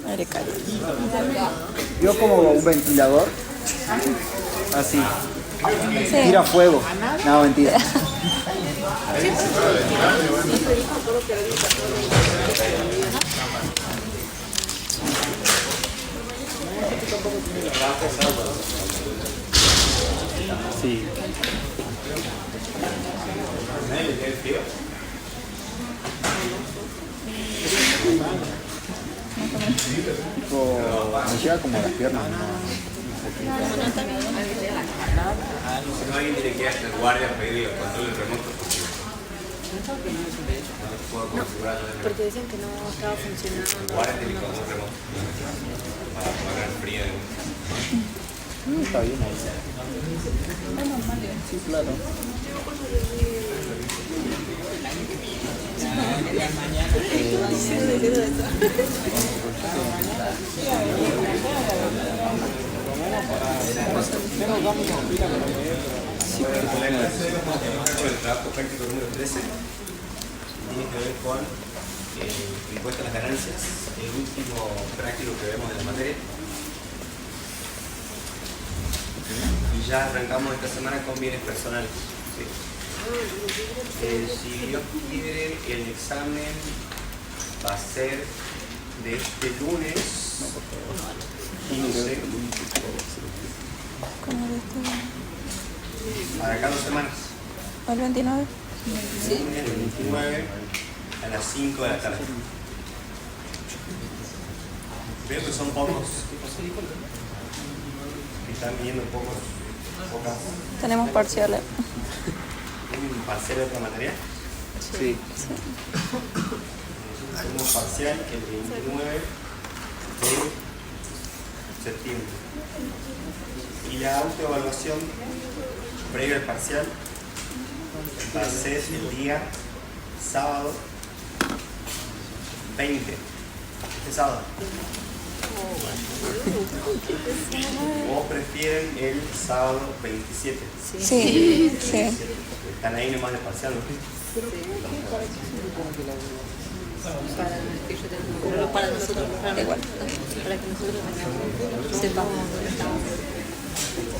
Aire cálido. Yo como un ventilador. Así. Sí. Tira fuego. No, mentira. Sí. Tipo, me llega como a las piernas, ¿no? Si no, alguien tiene que ir hasta el guardia a pedir el control remoto porque no puedo configurar el remoto. Porque dicen que no estaba funcionando. El guardia tiene control remoto para apagar el frío. Está bien ahí. Sí, claro. El trabajo práctico número 13 tiene que ver con el impuesto a las ganancias, el último práctico que vemos de la materia. Y ya arrancamos esta semana con bienes personales. ¿Sí? Si Dios quiere, el examen va a ser de este lunes 15 ¿Cómo de este? para acá 2 semanas. ¿El 29? Lunes 29 a las 5 de la tarde. Veo que son pocos. Que están viniendo pocas. Tenemos parciales. ¿Un parcial de otra materia? Sí. Hacemos parcial el 29 de septiembre. Y la autoevaluación previa al parcial va a ser el día sábado 20. Este sábado. ¿O prefieren el sábado 27? Sí, sí. Están ahí nomás de parcial, ¿no? Para nosotros, Igual. para que nosotros sepamos dónde estamos.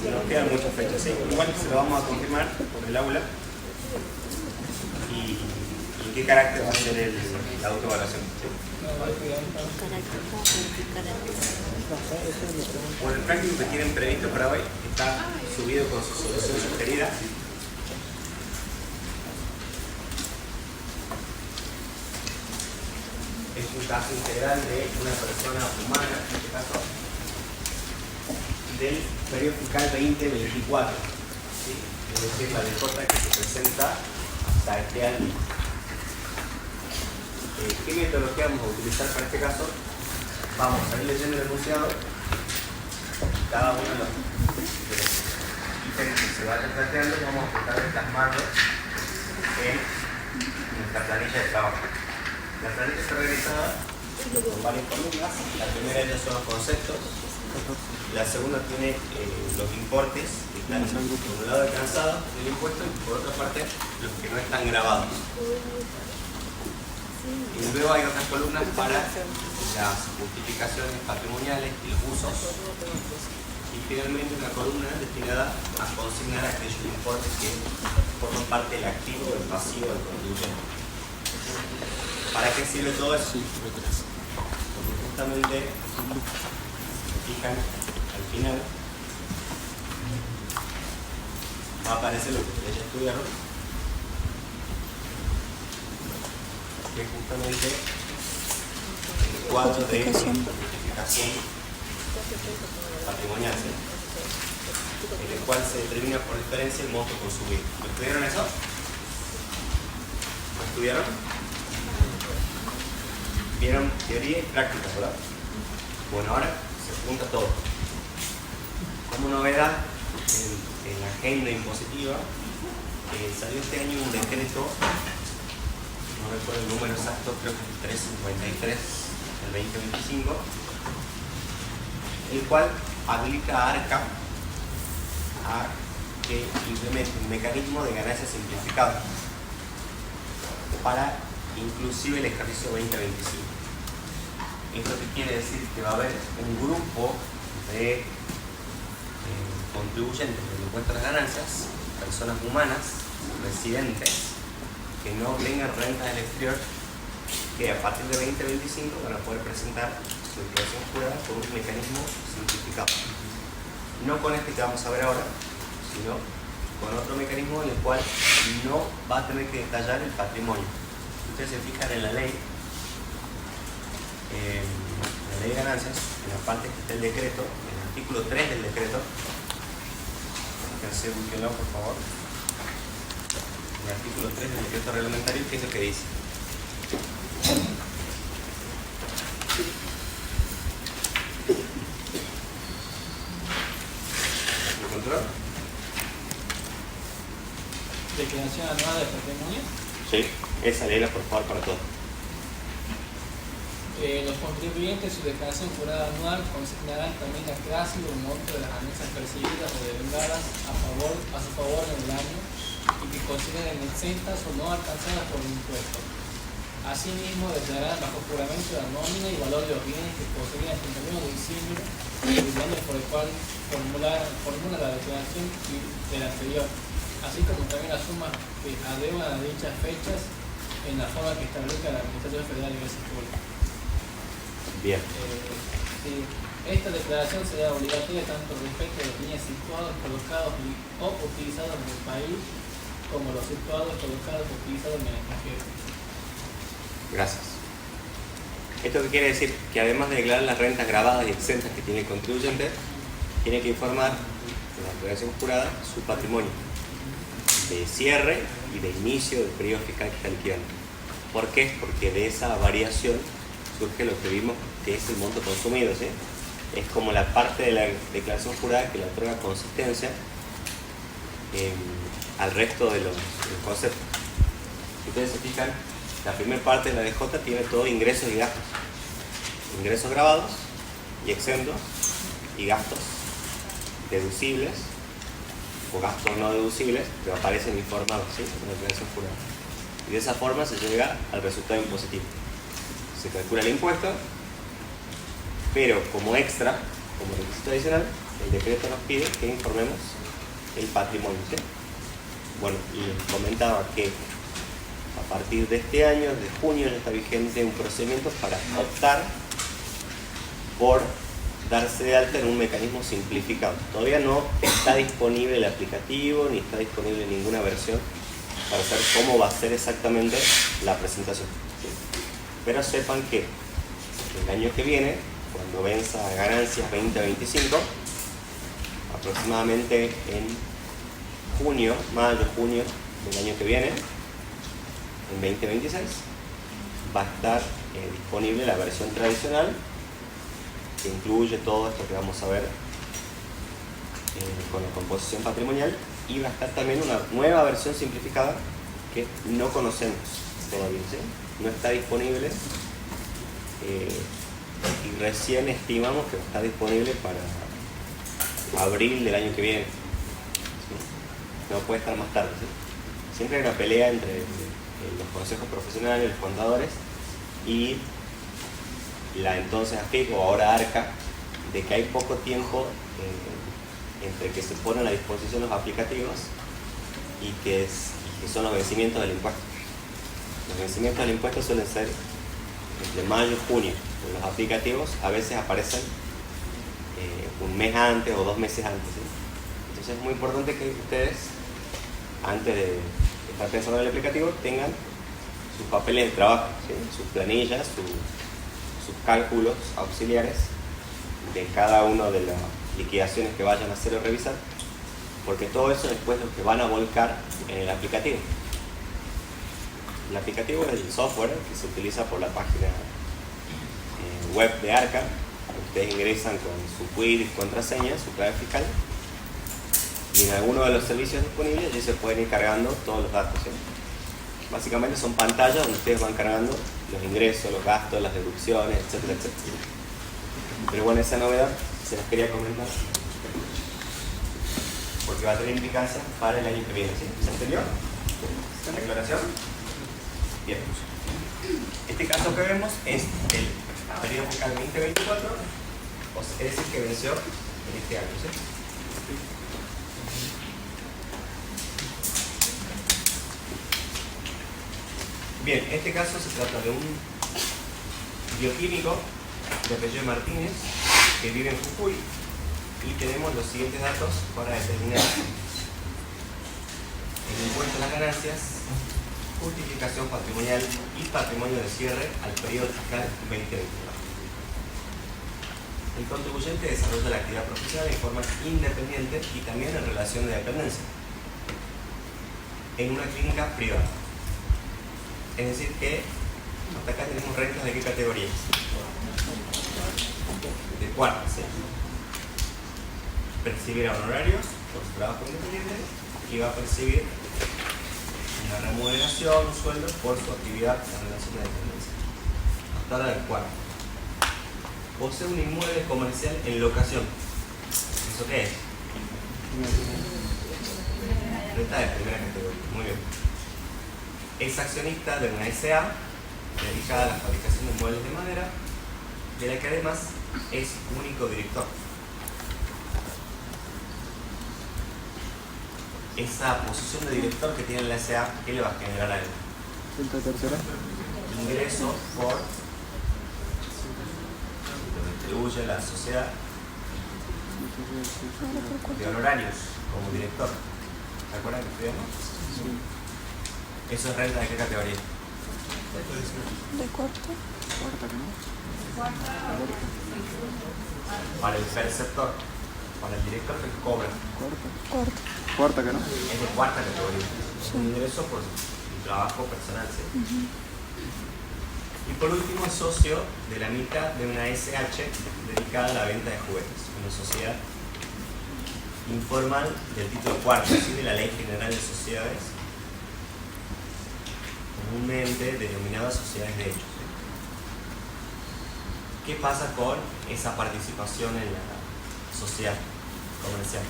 Nos quedan muchas fechas, sí. Igual se lo vamos a confirmar por el aula. ¿Y en qué carácter va a ser la autoevaluación? ¿Sí? Bueno, el práctico que tienen previsto para hoy está subido con su solución sugerida. Es un caso integral de una persona humana, en este caso, del periodo fiscal 2024. ¿Sí? Es decir, la DJ que se presenta hasta este año. ¿Qué metodología vamos a utilizar para este caso? Vamos a ir leyendo el enunciado. Cada uno de los ítems que se vayan planteando vamos a tratar de plasmarlos en nuestra planilla de trabajo. La planilla está realizada con varias columnas. La primera de ellas son los conceptos. La segunda tiene los importes que están por un lado alcanzados del impuesto y por otra parte los que no están grabados. Y luego hay otras columnas para las justificaciones patrimoniales y los usos. Y finalmente una columna destinada a consignar aquellos importes que forman parte del activo o del pasivo del contribuyente. ¿Para qué sirve todo eso? Porque justamente, si fijan, al final va a aparecer lo que ustedes ya estudiaron, que es justamente el cuadro de justificación patrimonial, ¿sí? En el cual se determina por diferencia el monto consumido. ¿Lo estudiaron eso? ¿Lo estudiaron? Vieron teoría y práctica, ¿verdad? Bueno, ahora se pregunta todo. Como novedad, en la agenda impositiva, salió este año un decreto, no recuerdo el número exacto, creo que es el 353 del 2025, el cual habilita a ARCA a que implemente un mecanismo de ganancia simplificado para inclusive el ejercicio 2025. ¿Esto qué quiere decir que va a haber un grupo de contribuyentes del impuesto a las ganancias, personas humanas, residentes, que no tengan rentas del exterior, que a partir de 2025 van a poder presentar su declaración jurada por un mecanismo simplificado. No con este que vamos a ver ahora, sino con otro mecanismo en el cual no va a tener que detallar el patrimonio. Ustedes se fijan en la ley, de ganancias, en la parte que está el decreto, en el artículo 3 del decreto. Fíjense, búsquenlo por favor. En el artículo 3 del decreto reglamentario, ¿qué es lo que dice? ¿Lo encontró? Declaración anual de patrimonio. Sí, esa léela por favor para todos. Los contribuyentes en su declaración jurada anual consignarán también la clase y el monto de las ganancias percibidas o devengadas a su favor en el año y que consideren exentas o no alcanzadas por el impuesto. Asimismo, declararán bajo juramento la nómina y valor de los bienes que poseían el 31 de diciembre del año por el cual formula la declaración del anterior, así como también las sumas que adeban a dichas fechas en la forma que establezca la Administración Federal de Ingresos Públicos. Bien. Sí. Esta declaración será obligatoria tanto respecto a los bienes situados, colocados o utilizados en el país, como los situados, colocados o utilizados en el extranjero. Gracias. ¿Esto qué quiere decir? Que además de declarar las rentas grabadas y exentas que tiene el contribuyente, tiene que informar en la declaración jurada su patrimonio de cierre y de inicio del periodo fiscal que está liquidando. ¿Por qué? Porque de esa variación surge lo que vimos que es el monto consumido, ¿sí? Es como la parte de la declaración jurada que le otorga consistencia al resto de los conceptos. Si ustedes se fijan, la primera parte de la DJ tiene todo ingresos y gastos. Ingresos grabados y exentos y gastos deducibles o gastos no deducibles, pero aparecen informados, ¿sí?, en la declaración jurada. Y de esa forma se llega al resultado impositivo. Se calcula el impuesto, pero como extra, como requisito adicional, el decreto nos pide que informemos el patrimonio, ¿sí? Bueno, y les comentaba que a partir de este año, de junio, ya está vigente un procedimiento para optar por darse de alta en un mecanismo simplificado. Todavía no está disponible el aplicativo, ni está disponible ninguna versión para saber cómo va a ser exactamente la presentación, ¿sí? Pero sepan que el año que viene, cuando venza ganancias 2025, aproximadamente en junio, mayo, junio del año que viene, en 2026, va a estar disponible la versión tradicional, que incluye todo esto que vamos a ver con la composición patrimonial, y va a estar también una nueva versión simplificada que no conocemos todavía, ¿sí? No está disponible y recién estimamos que va a estar disponible para abril del año que viene, ¿sí? No puede estar más tarde, ¿sí? Siempre hay una pelea entre los consejos profesionales, los contadores y la entonces AFIP o ahora ARCA, de que hay poco tiempo entre que se ponen a disposición los aplicativos y que son los vencimientos del impuesto. Los vencimientos del impuesto suelen ser entre mayo y junio. En los aplicativos a veces aparecen un mes antes o 2 meses antes, ¿sí? Entonces es muy importante que ustedes, antes de estar pensando en el aplicativo, tengan sus papeles de trabajo, ¿sí? Sus planillas, sus cálculos auxiliares de cada una de las liquidaciones que vayan a hacer o revisar, porque todo eso después es lo que van a volcar en el aplicativo. El aplicativo es el software que se utiliza por la página web de ARCA. Ustedes ingresan con su query y contraseña, su clave fiscal, y en alguno de los servicios disponibles allí se pueden ir cargando todos los datos, ¿sí? Básicamente son pantallas donde ustedes van cargando los ingresos, los gastos, las deducciones, etcétera, etcétera. Pero bueno, esa novedad se las quería comentar porque va a tener implicancias para el año que viene, ¿sí? ¿Se entendió? ¿La declaración? Bien. Este caso que vemos es el periodo fiscal 2024, es decir, que venció en este año, ¿sí? Bien, este caso se trata de un bioquímico de apellido Martínez que vive en Jujuy y tenemos los siguientes datos para determinar el impuesto a las ganancias, justificación patrimonial y patrimonio de cierre al periodo fiscal 2021. El contribuyente desarrolla la actividad profesional en forma independiente y también en relación de dependencia en una clínica privada. Es decir que hasta acá tenemos rentas de qué categorías. De cuarta, ¿sí? Percibirá honorarios por su trabajo independiente y va a percibir una remuneración, un sueldo por su actividad en relación de dependencia. Hasta ahora del cuarto. Posee un inmueble comercial en locación. ¿Eso qué es? Renta de primera categoría. Muy bien. Es accionista de una SA dedicada a la fabricación de muebles de madera, de la que además es único director. Esa posición de director que tiene la SA, ¿qué le va a generar a él? Renta tercera. Ingreso por lo distribuye la sociedad de honorarios como director. ¿Se acuerdan que estudiamos? Sí. ¿Eso es renta de qué categoría? De cuarto. Cuarta, ¿no? Para el perceptor, para el director que cobra. Cuarta. Cuarto. Cuarta, ¿que no? Es de cuarta categoría. Es un ingreso por su trabajo personal. ¿Sí? Y por último, es socio de la mitad de una SH dedicada a la venta de juguetes, una sociedad informal del título cuarto, ¿sí? De la Ley General de Sociedades, comúnmente denominadas sociedades de hecho. ¿Sí? ¿Qué pasa con esa participación en la sociedad comercial?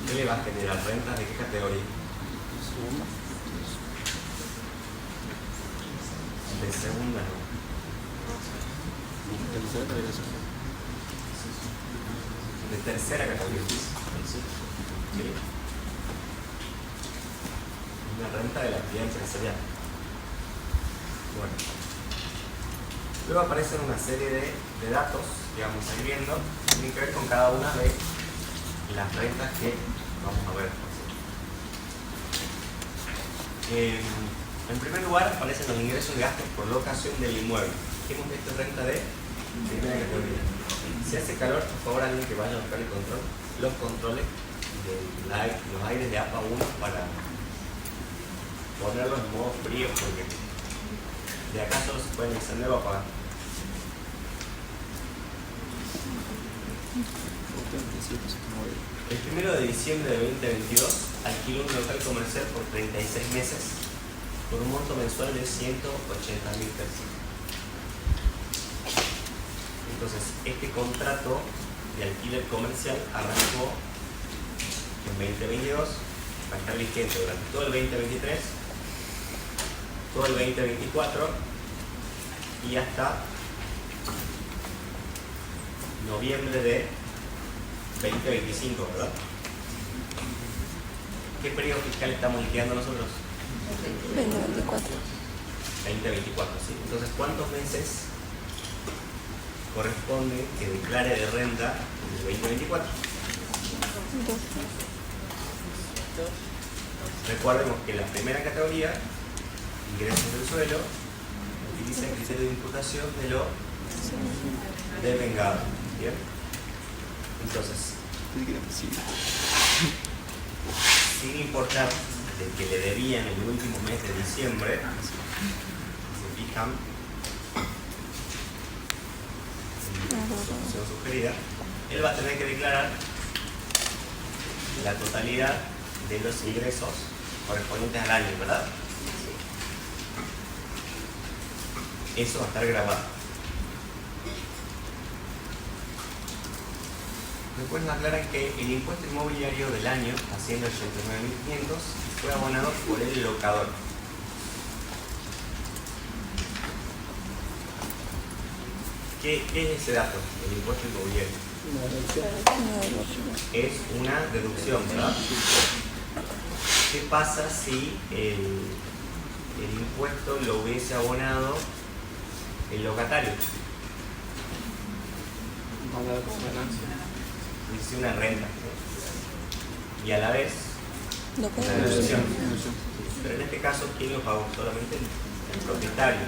¿Qué le va a generar? ¿Rentas de qué categoría? Segunda. De segunda, no. Tercera categoría. De tercera categoría. Sí. Una renta de la actividad empresarial. Bueno. Luego aparecen una serie de datos que vamos a ir viendo, que tienen que ver con cada una de las rentas que vamos a ver. En primer lugar aparecen los ingresos y gastos por locación del inmueble. Dijimos que esto es renta de primera categoría. Si hace calor, por favor, alguien que vaya a buscar el control, los controles de los aires de APA 1 para ponerlos en modo frío, porque de acá solo se pueden encender o apagar. El 1 de diciembre de 2022 alquiló un local comercial por 36 meses por un monto mensual de 180.000 pesos. Entonces, este contrato de alquiler comercial arrancó en 2022, va a estar vigente durante todo el 2023, todo el 2024 y hasta noviembre de 2025, ¿verdad? ¿Qué periodo fiscal estamos liquidando nosotros? 2024. 2024, ¿sí? Entonces, ¿cuántos meses corresponde que declare de renta en el 2024? 2. Recordemos que la primera categoría, ingresos del suelo, utiliza el criterio de imputación de lo devengado. ¿Bien? Entonces, sin importar de que le debían el último mes de diciembre, se fijan en la solución sugerida, él va a tener que declarar la totalidad de los ingresos correspondientes al año, ¿verdad? Eso va a estar grabado. Después nos aclaran que el impuesto inmobiliario del año asciende a 89.500 y fue abonado por el locador. ¿Qué es ese dato? El impuesto inmobiliario. Es una deducción, ¿verdad? ¿Qué pasa si el impuesto lo hubiese abonado el locatario? Dice una renta, ¿sí? Y a la vez Lo que una deducción. Pero en este caso, ¿quién lo pagó? Solamente el propietario.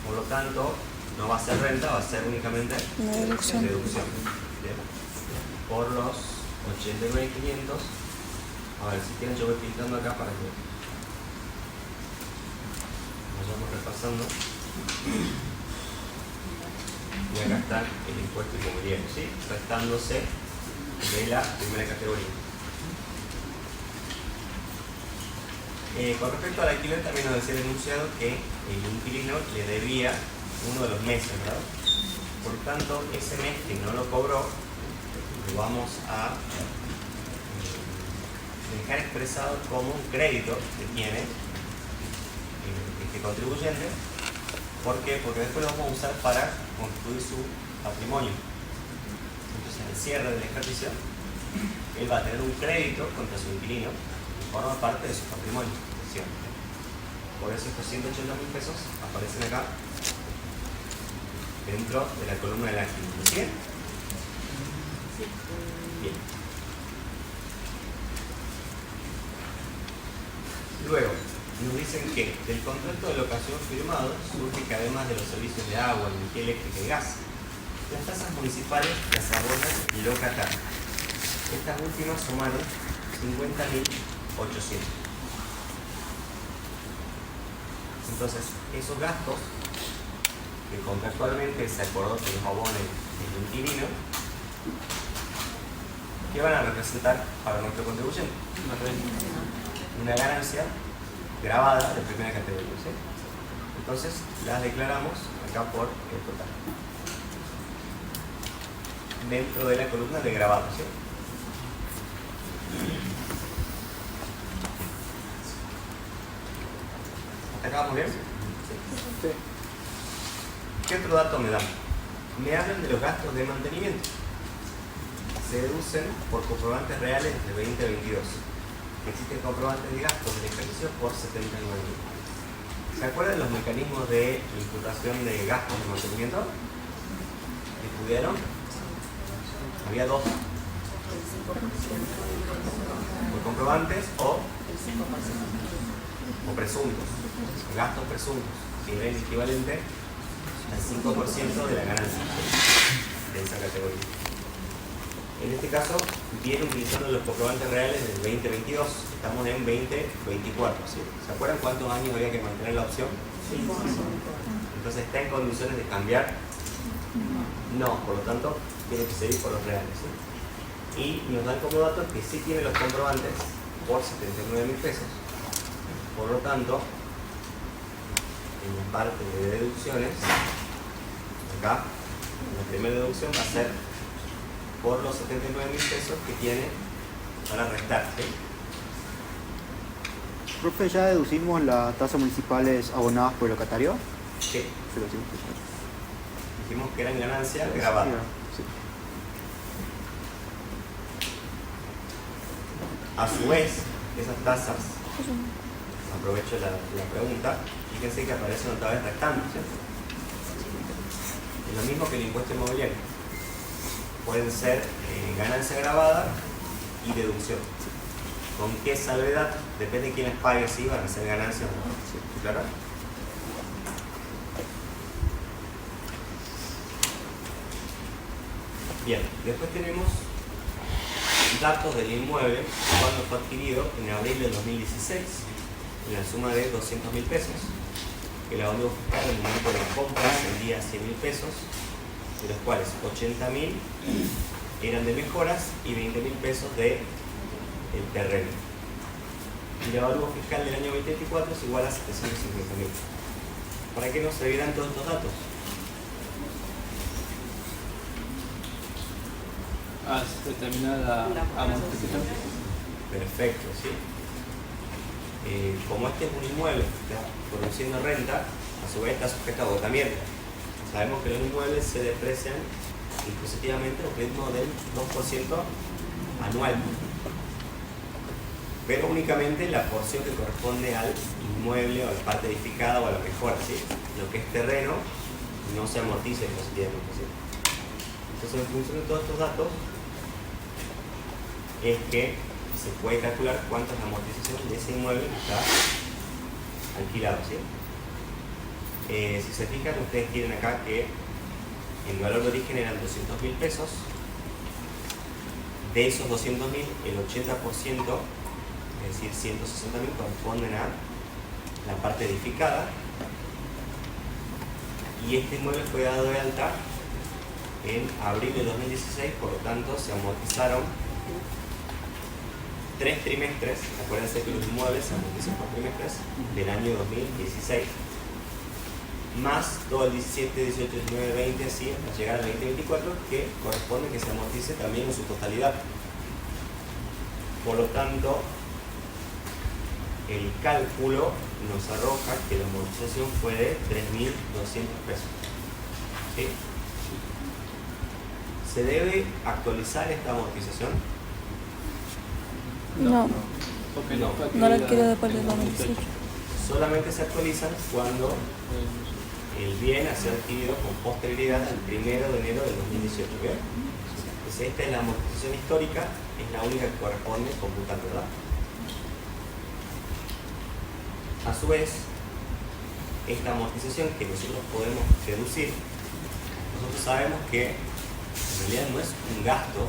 Por lo tanto, no va a ser renta, va a ser únicamente una deducción. Bien. Por los 89.500. A ver, si quieren yo voy pintando acá para que vayamos repasando. Y acá está el impuesto inmobiliario, ¿sí? Restándose de la primera categoría. Con respecto al alquiler, también nos decía el enunciado que el inquilino le debía uno de los meses, ¿verdad? Por tanto, ese mes que no lo cobró, lo vamos a dejar expresado como un crédito que tiene este contribuyente. ¿Por qué? Porque después lo vamos a usar para construir su patrimonio. Entonces, al cierre del ejercicio, él va a tener un crédito contra su inquilino que forma parte de su patrimonio. ¿Cierto? Por eso estos 180.000 pesos aparecen acá dentro de la columna del ángel. ¿Lo siguen? Bien. Luego, nos dicen que del contrato de locación firmado surge que además de los servicios de agua, energía eléctrica y gas, las tasas municipales las abona el locatario. Estas últimas sumaron 50.800. Entonces, esos gastos que contractualmente se acordó que los abone el inquilino, ¿qué van a representar para nuestro contribuyente? Una ganancia grabada de primera categoría, ¿sí? Entonces las declaramos acá por el total dentro de la columna de grabado, ¿sí? ¿Hasta acá vamos bien? Sí. ¿Qué otro dato me dan? Me hablan de los gastos de mantenimiento. Se deducen por comprobantes reales de 2022. Existen comprobantes de gastos del ejercicio por 79.000. ¿Se acuerdan los mecanismos de imputación de gastos de mantenimiento? ¿Estudiaron? Había dos. Por comprobantes o presuntos. Gastos presuntos, que era el equivalente al 5% de la ganancia de esa categoría. En este caso, viene utilizando los comprobantes reales del 2022. Estamos en 2024. ¿Sí? ¿Se acuerdan cuántos años había que mantener la opción? Sí. Entonces, ¿está en condiciones de cambiar? No, por lo tanto, tiene que seguir por los reales. ¿Sí? Y nos dan como dato que sí tiene los comprobantes por 79.000 pesos. Por lo tanto, en la parte de deducciones, acá, la primera deducción va a ser por los 79.000 pesos que tiene para restar, ¿sí? Profe, ¿ya deducimos las tasas municipales abonadas por el locatario? Sí. Sí, lo hicimos. Dijimos que eran ganancias grabadas. Sí. A su vez, esas tasas, aprovecho la pregunta, fíjense que aparecen otra vez restando, ¿sí? Es lo mismo que el impuesto inmobiliario. Pueden ser ganancia grabada y deducción. ¿Con qué salvedad? Depende de quién les pague si van a ser ganancias o no. ¿Sí? ¿Claro? Bien, después tenemos datos del inmueble cuando fue adquirido en abril del 2016 en la suma de 200.000 pesos. El abono fiscal en el momento de la compra ascendía a 100.000 pesos, de los cuales 80.000 eran de mejoras y 20.000 pesos de el terreno. Y el avalúo fiscal del año 2024 es igual a 750.000. ¿Para qué nos servirán todos estos datos? determinada amortización. Perfecto, ¿sí? Como este es un inmueble que está produciendo renta, a su vez está sujeto a agotamiento. Sabemos que los inmuebles se deprecian impositivamente a un ritmo del 2% anual, pero únicamente la porción que corresponde al inmueble o a la parte edificada o a la mejora, ¿sí? Lo que es terreno no se amortiza impositivamente, ¿sí? Entonces, en función de todos estos datos, es que se puede calcular cuánto es la amortización de ese inmueble que está alquilado, ¿sí? Si se fijan, ustedes tienen acá que el valor de origen eran 200.000 pesos. De esos 200.000, el 80%, es decir, 160.000, corresponden a la parte edificada. Y este inmueble fue dado de alta en abril de 2016, por lo tanto se amortizaron 3 trimestres. Acuérdense que los inmuebles se amortizan por trimestres del año 2016, más todo el 17, 18, 19, 20, así hasta llegar al 2024, que corresponde que se amortice también en su totalidad. Por lo tanto, el cálculo nos arroja que la amortización fue de 3.200 pesos. ¿Sí? ¿Se debe actualizar esta amortización? No, Porque No. fue no la adquirida quiero después del en 2018. Solamente se actualizan cuando el bien ha sido adquirido con posterioridad al 1 de enero del 2018. ¿Bien? Entonces esta es la amortización histórica, es la única que corresponde computar, ¿verdad? A su vez, esta amortización que nosotros podemos deducir, nosotros sabemos que en realidad no es un gasto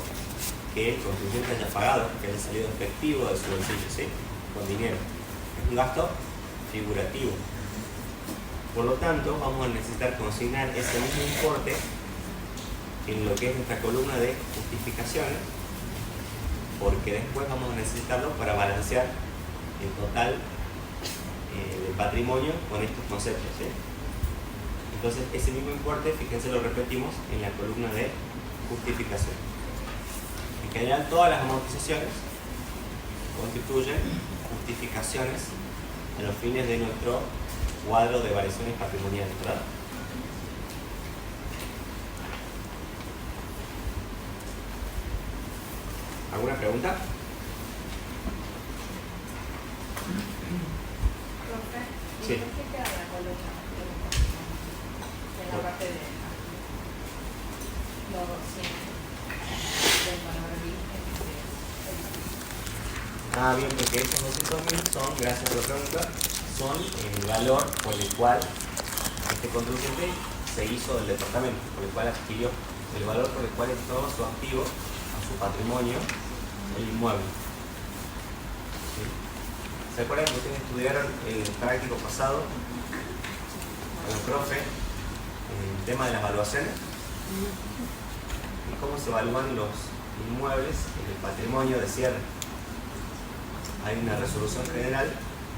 que el contribuyente haya pagado, que haya salido efectivo de su bolsillo, ¿sí? Con dinero. Es un gasto figurativo. Por lo tanto, vamos a necesitar consignar ese mismo importe en lo que es nuestra columna de justificaciones, porque después vamos a necesitarlo para balancear el total del patrimonio con estos conceptos, ¿sí? Entonces, ese mismo importe, fíjense, lo repetimos en la columna de justificación. En general, todas las amortizaciones constituyen justificaciones a los fines de nuestro cuadro de variaciones patrimoniales, ¿verdad? ¿Alguna pregunta? Sí. ¿Qué queda la columna de la parte de los 200 del valor de origen? Ah, bien, porque esos 200.000 son, gracias a la pregunta, son el valor por el cual este contribuyente se hizo del departamento, por el cual adquirió, el valor por el cual entró su activo, a su patrimonio, el inmueble. ¿Sí? ¿Se acuerdan que ustedes estudiaron en el práctico pasado con el profe el tema de las evaluaciones? Y cómo se evalúan los inmuebles en el patrimonio de cierre. Hay una resolución general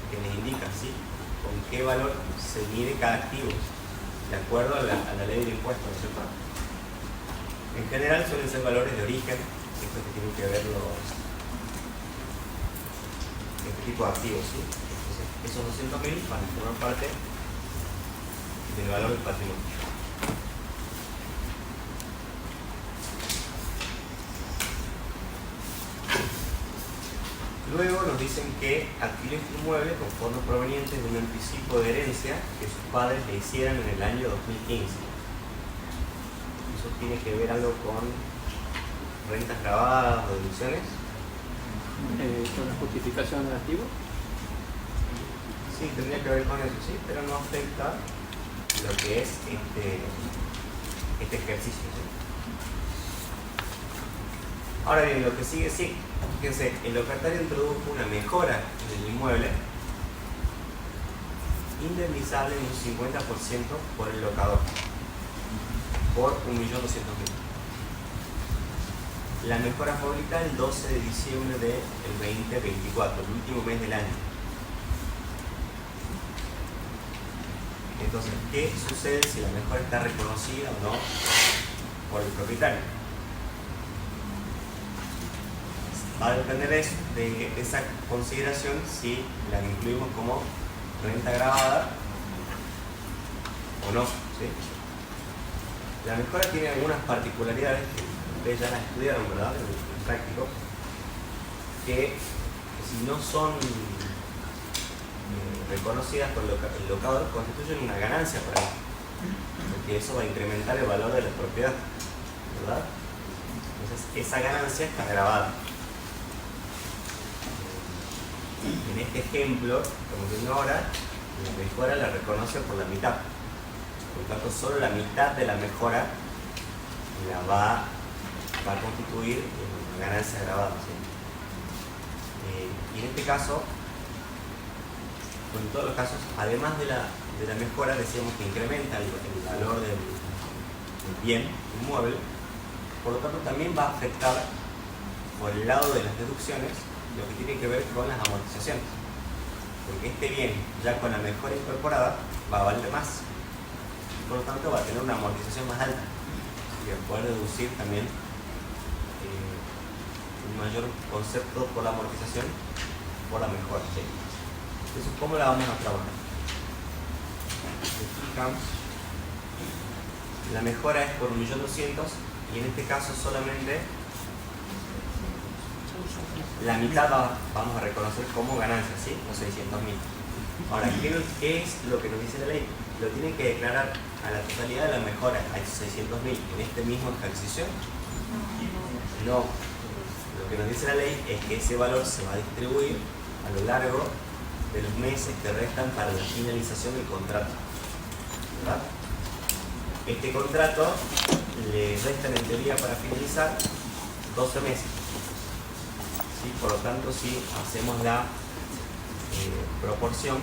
que les indica, ¿sí?, con qué valor se mide cada activo, de acuerdo a la ley del impuesto, ¿no es cierto? En general suelen ser valores de origen, esto que tienen que ver este tipo de activos, ¿sí? Entonces, esos 200.000 van a formar parte del valor del patrimonio. Luego nos dicen que adquirió este inmueble con fondos provenientes de un anticipo de herencia que sus padres le hicieron en el año 2015. ¿Eso tiene que ver algo con rentas grabadas o deducciones? ¿Con la justificación del activo? Sí, tendría que ver con eso, sí, pero no afecta lo que es este ejercicio, ¿sí? Ahora bien, lo que sigue, sí. Fíjense, el ofertario introdujo una mejora en el inmueble indemnizable en un 50% por el locador, por 1.200.000. La mejora favorita el 12 de diciembre del 2024, el último mes del año. Entonces, ¿qué sucede si la mejora está reconocida o no por el propietario? va a depender de esa consideración si la incluimos como renta gravada o no, ¿sí? La mejora tiene algunas particularidades que ustedes ya las estudiaron, ¿verdad? En el práctico, que si no son reconocidas por el locador, constituyen una ganancia para él, porque eso va a incrementar el valor de la propiedad, ¿verdad? Entonces esa ganancia está grabada. En este ejemplo, como viendo ahora, la mejora la reconoce por la mitad. Por lo tanto, solo la mitad de la mejora la va a constituir una ganancia grabada, ¿sí? Y en este caso, en todos los casos, además de la mejora, decíamos que incrementa el valor del bien inmueble, por lo tanto también va a afectar por el lado de las deducciones lo que tiene que ver con las amortizaciones, porque este bien ya con la mejora incorporada va a valer más, por lo tanto va a tener una amortización más alta y va a poder deducir también un mayor concepto por la amortización por la mejora, ¿sí? Entonces, ¿cómo la vamos a trabajar? La mejora es por 1.200.000 y en este caso solamente la mitad vamos a reconocer como ganancia, ¿sí? Los 600.000. Ahora, ¿qué es lo que nos dice la ley? Lo tienen que declarar a la totalidad de la mejora, a esos 600.000, en este mismo ejercicio. No. Lo que nos dice la ley es que ese valor se va a distribuir a lo largo de los meses que restan para la finalización del contrato, ¿verdad? Este contrato le restan en teoría para finalizar 12 meses, ¿sí? Por lo tanto, si hacemos la proporción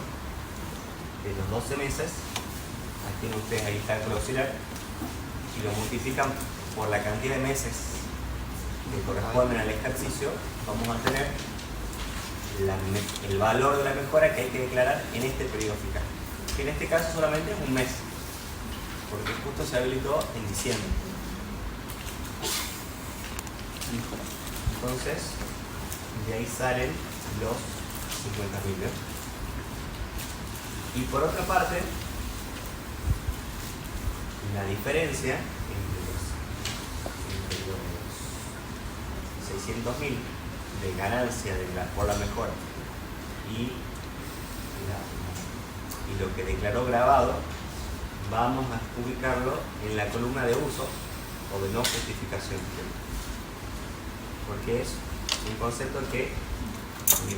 de los 12 meses, aquí tienen ustedes ahí el cálculo auxiliar, y lo multiplican por la cantidad de meses que corresponden al ejercicio, vamos a tener el valor de la mejora que hay que declarar en este periodo fiscal, que en este caso solamente es un mes, porque justo se habilitó en diciembre. Entonces, de ahí salen los 50.000. Y por otra parte, la diferencia entre los 600.000 de ganancia por la mejora y lo que declaró grabado, vamos a ubicarlo en la columna de uso o de no justificación, porque es un concepto que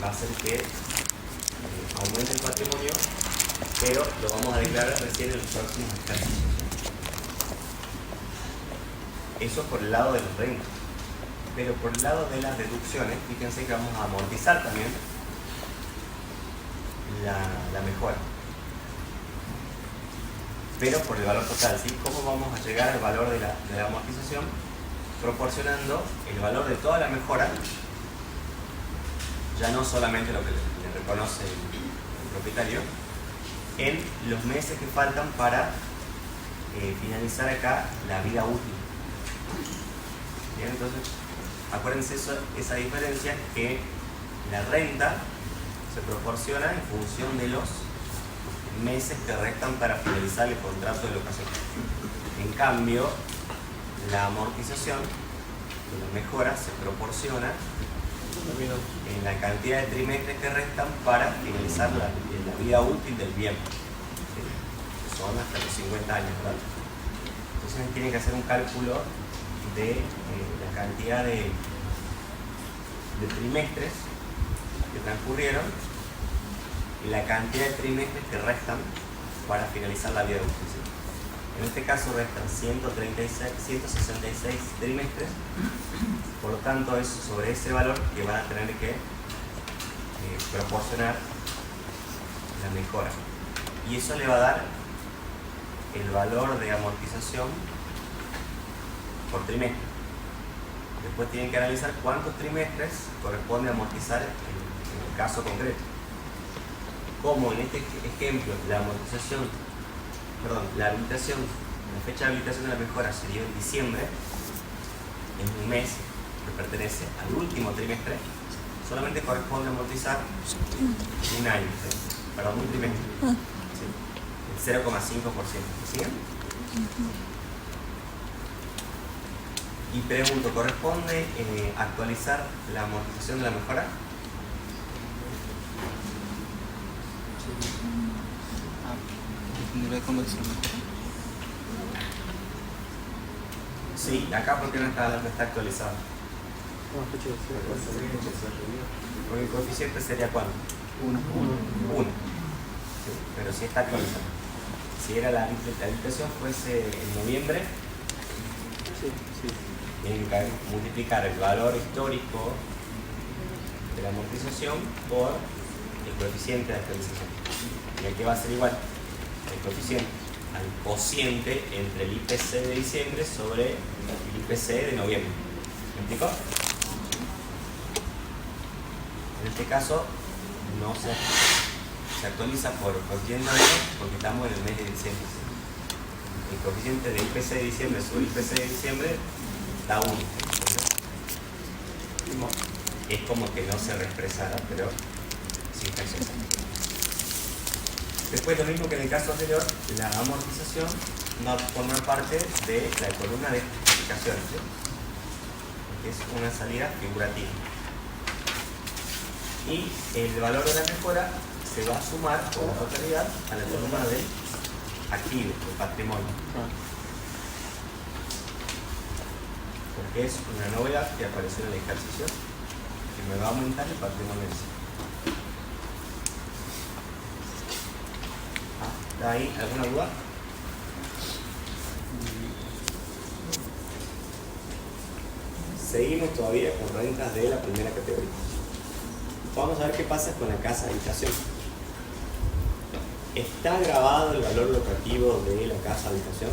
va a hacer que aumente el patrimonio, pero lo vamos a declarar recién en los próximos ejercicios. Eso por el lado de los rentas. Pero por el lado de las deducciones, fíjense que vamos a amortizar también la mejora, pero por el valor total, ¿sí? ¿Cómo vamos a llegar al valor de la amortización? Proporcionando el valor de toda la mejora, ya no solamente lo que le reconoce el propietario, en los meses que faltan para finalizar acá la vida útil. Bien, entonces acuérdense esa diferencia, que la renta se proporciona en función de los meses que restan para finalizar el contrato de locación. En cambio, la amortización de la mejora se proporciona en la cantidad de trimestres que restan para finalizar la vida útil del bien, ¿sí? Son hasta los 50 años, ¿verdad? Entonces tienen que hacer un cálculo de la cantidad de trimestres que transcurrieron y la cantidad de trimestres que restan para finalizar la vida útil, ¿sí? En este caso restan 166 trimestres, por lo tanto es sobre ese valor que van a tener que proporcionar la mejora, y eso le va a dar el valor de amortización por trimestre. Después tienen que analizar cuántos trimestres corresponde amortizar en el caso concreto. Como en este ejemplo la habilitación, la fecha de habilitación de la mejora se dio en diciembre, en un mes que pertenece al último trimestre, solamente corresponde amortizar un año, ¿sí? Perdón, un trimestre. ¿Sí? El 0,5%. ¿Me siguen? Y pregunto, ¿corresponde actualizar la amortización de la mejora? ¿Tendrá conversión mejor? Sí, acá porque no está actualizado. Porque el coeficiente sería ¿cuánto? 1. 1. Sí, pero sí está actualizado. Si era la habitación fuese en noviembre, tienen que multiplicar el valor histórico de la amortización por el coeficiente de actualización. Y aquí va a ser igual el coeficiente al cociente entre el IPC de diciembre sobre el IPC de noviembre. ¿Me explico? En este caso no se actualiza por coeficiente porque estamos en el mes de diciembre. El coeficiente de IPC de diciembre sobre IPC de diciembre da 1. Es como que no se reexpresara, pero sí está expresado. Después, lo mismo que en el caso anterior, la amortización va a formar parte de la columna de justificaciones, ¿sí? Que es una salida figurativa. Y el valor de la mejora se va a sumar por la totalidad a la columna de activos, de patrimonio. Porque es una novedad que apareció en el ejercicio que me va a aumentar el patrimonio en sí. ¿Está ahí alguna duda? Seguimos todavía con rentas de la primera categoría. Vamos a ver qué pasa con la casa habitación. ¿Está grabado el valor locativo de la casa habitación?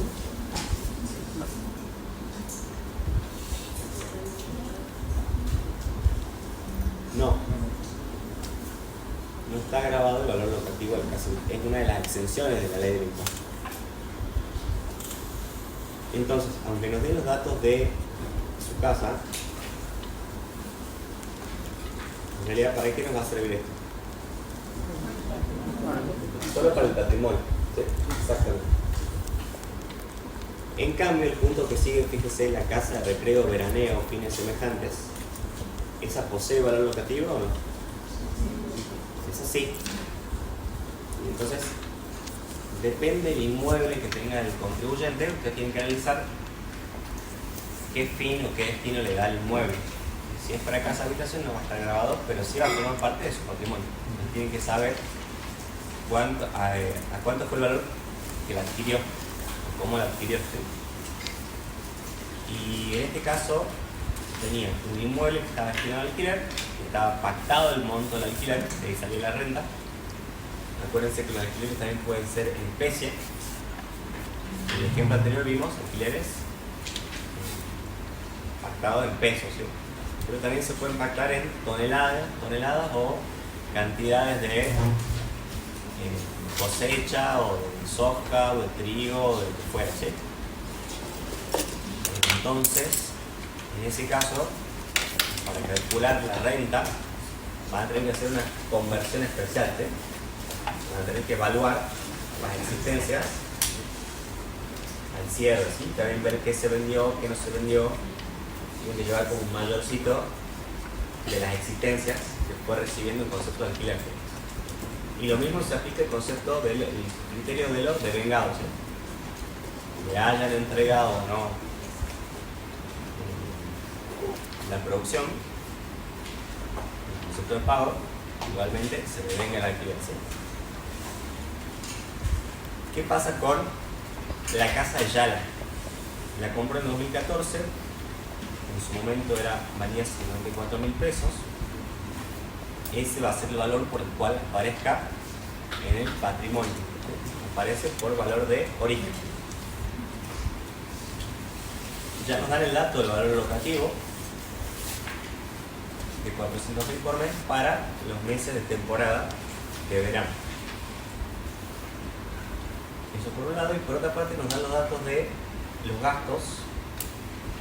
No. No está grabado el valor locativo de la casa habitación. Es una de las exenciones de la ley del impuesto. Entonces, aunque nos den los datos de su casa, en realidad, ¿para qué nos va a servir esto? Solo para el patrimonio. ¿Sí? Exactamente. En cambio, el punto que sigue, fíjese, la casa de recreo, veraneo, fines semejantes, ¿esa posee valor locativo o no? Es así. Y entonces, depende del inmueble que tenga el contribuyente, usted tiene que analizar qué fin o qué destino le da al inmueble. Si es para casa habitación no va a estar grabado, pero sí va a formar parte de su patrimonio. Entonces tienen que saber a cuánto fue el valor que la adquirió, o cómo la adquirió. Y en este caso tenía un inmueble que estaba destinado al alquiler, que estaba pactado el monto del alquiler, de ahí salió la renta. Acuérdense que los alquileres también pueden ser en especie. En el ejemplo anterior vimos alquileres pactados en pesos, ¿sí? Pero también se pueden pactar en toneladas o cantidades de cosecha o de soja o de trigo o de lo que fuera, ¿sí? Entonces, en ese caso, para calcular la renta, van a tener que hacer una conversión especial, ¿sí? Van a tener que evaluar las existencias al cierre, ¿sí? También ver qué se vendió, qué no se vendió. Tienen que llevar como un mayorcito de las existencias que fue recibiendo el concepto de alquiler. Y lo mismo se aplica el concepto del criterio de los devengados, ¿sí? Le hayan entregado o no la producción, el concepto de pago, igualmente se devenga el alquiler, ¿sí? ¿Qué pasa con la casa de Yala? La compró en 2014. En su momento valía 54.000 pesos. Ese va a ser el valor por el cual aparezca en el patrimonio. Aparece por valor de origen. Ya nos dan el dato del valor locativo de 400.000 por mes para los meses de temporada de verano. Eso por un lado, y por otra parte nos dan los datos de los gastos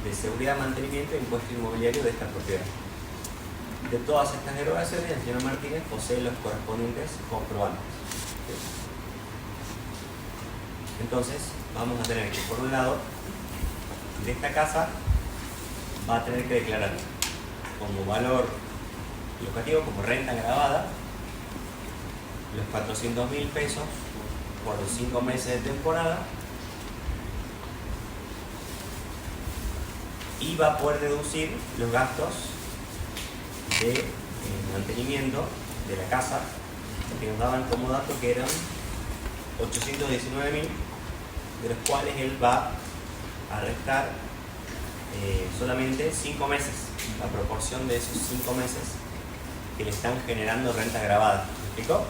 de seguridad, mantenimiento e impuesto inmobiliario de esta propiedad. De todas estas erogaciones, el señor Martínez posee los correspondientes comprobantes. Entonces, vamos a tener que, por un lado, de esta casa va a tener que declarar como valor locativo, como renta grabada, los 400.000 pesos por los 5 meses de temporada, y va a poder deducir los gastos de mantenimiento de la casa, que nos daban como dato que eran 819.000, de los cuales él va a restar solamente 5 meses, la proporción de esos 5 meses que le están generando renta grabada. ¿Me explicó?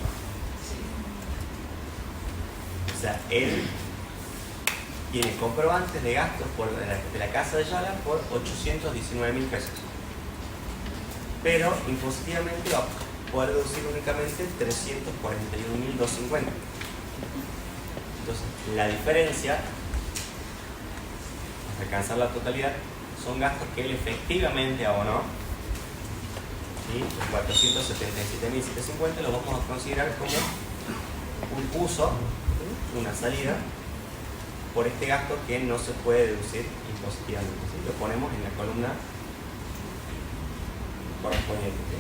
O sea, él tiene comprobantes de gastos de la casa de Yala por 819.000 pesos. Pero impositivamente va a poder deducir únicamente 341.250. Entonces, la diferencia, hasta alcanzar la totalidad, son gastos que él efectivamente abonó. ¿Sí? Los 477.750 los vamos a considerar como un uso, una salida, por este gasto que no se puede deducir impositivamente. ¿Sí? Lo ponemos en la columna correspondiente. ¿Sí?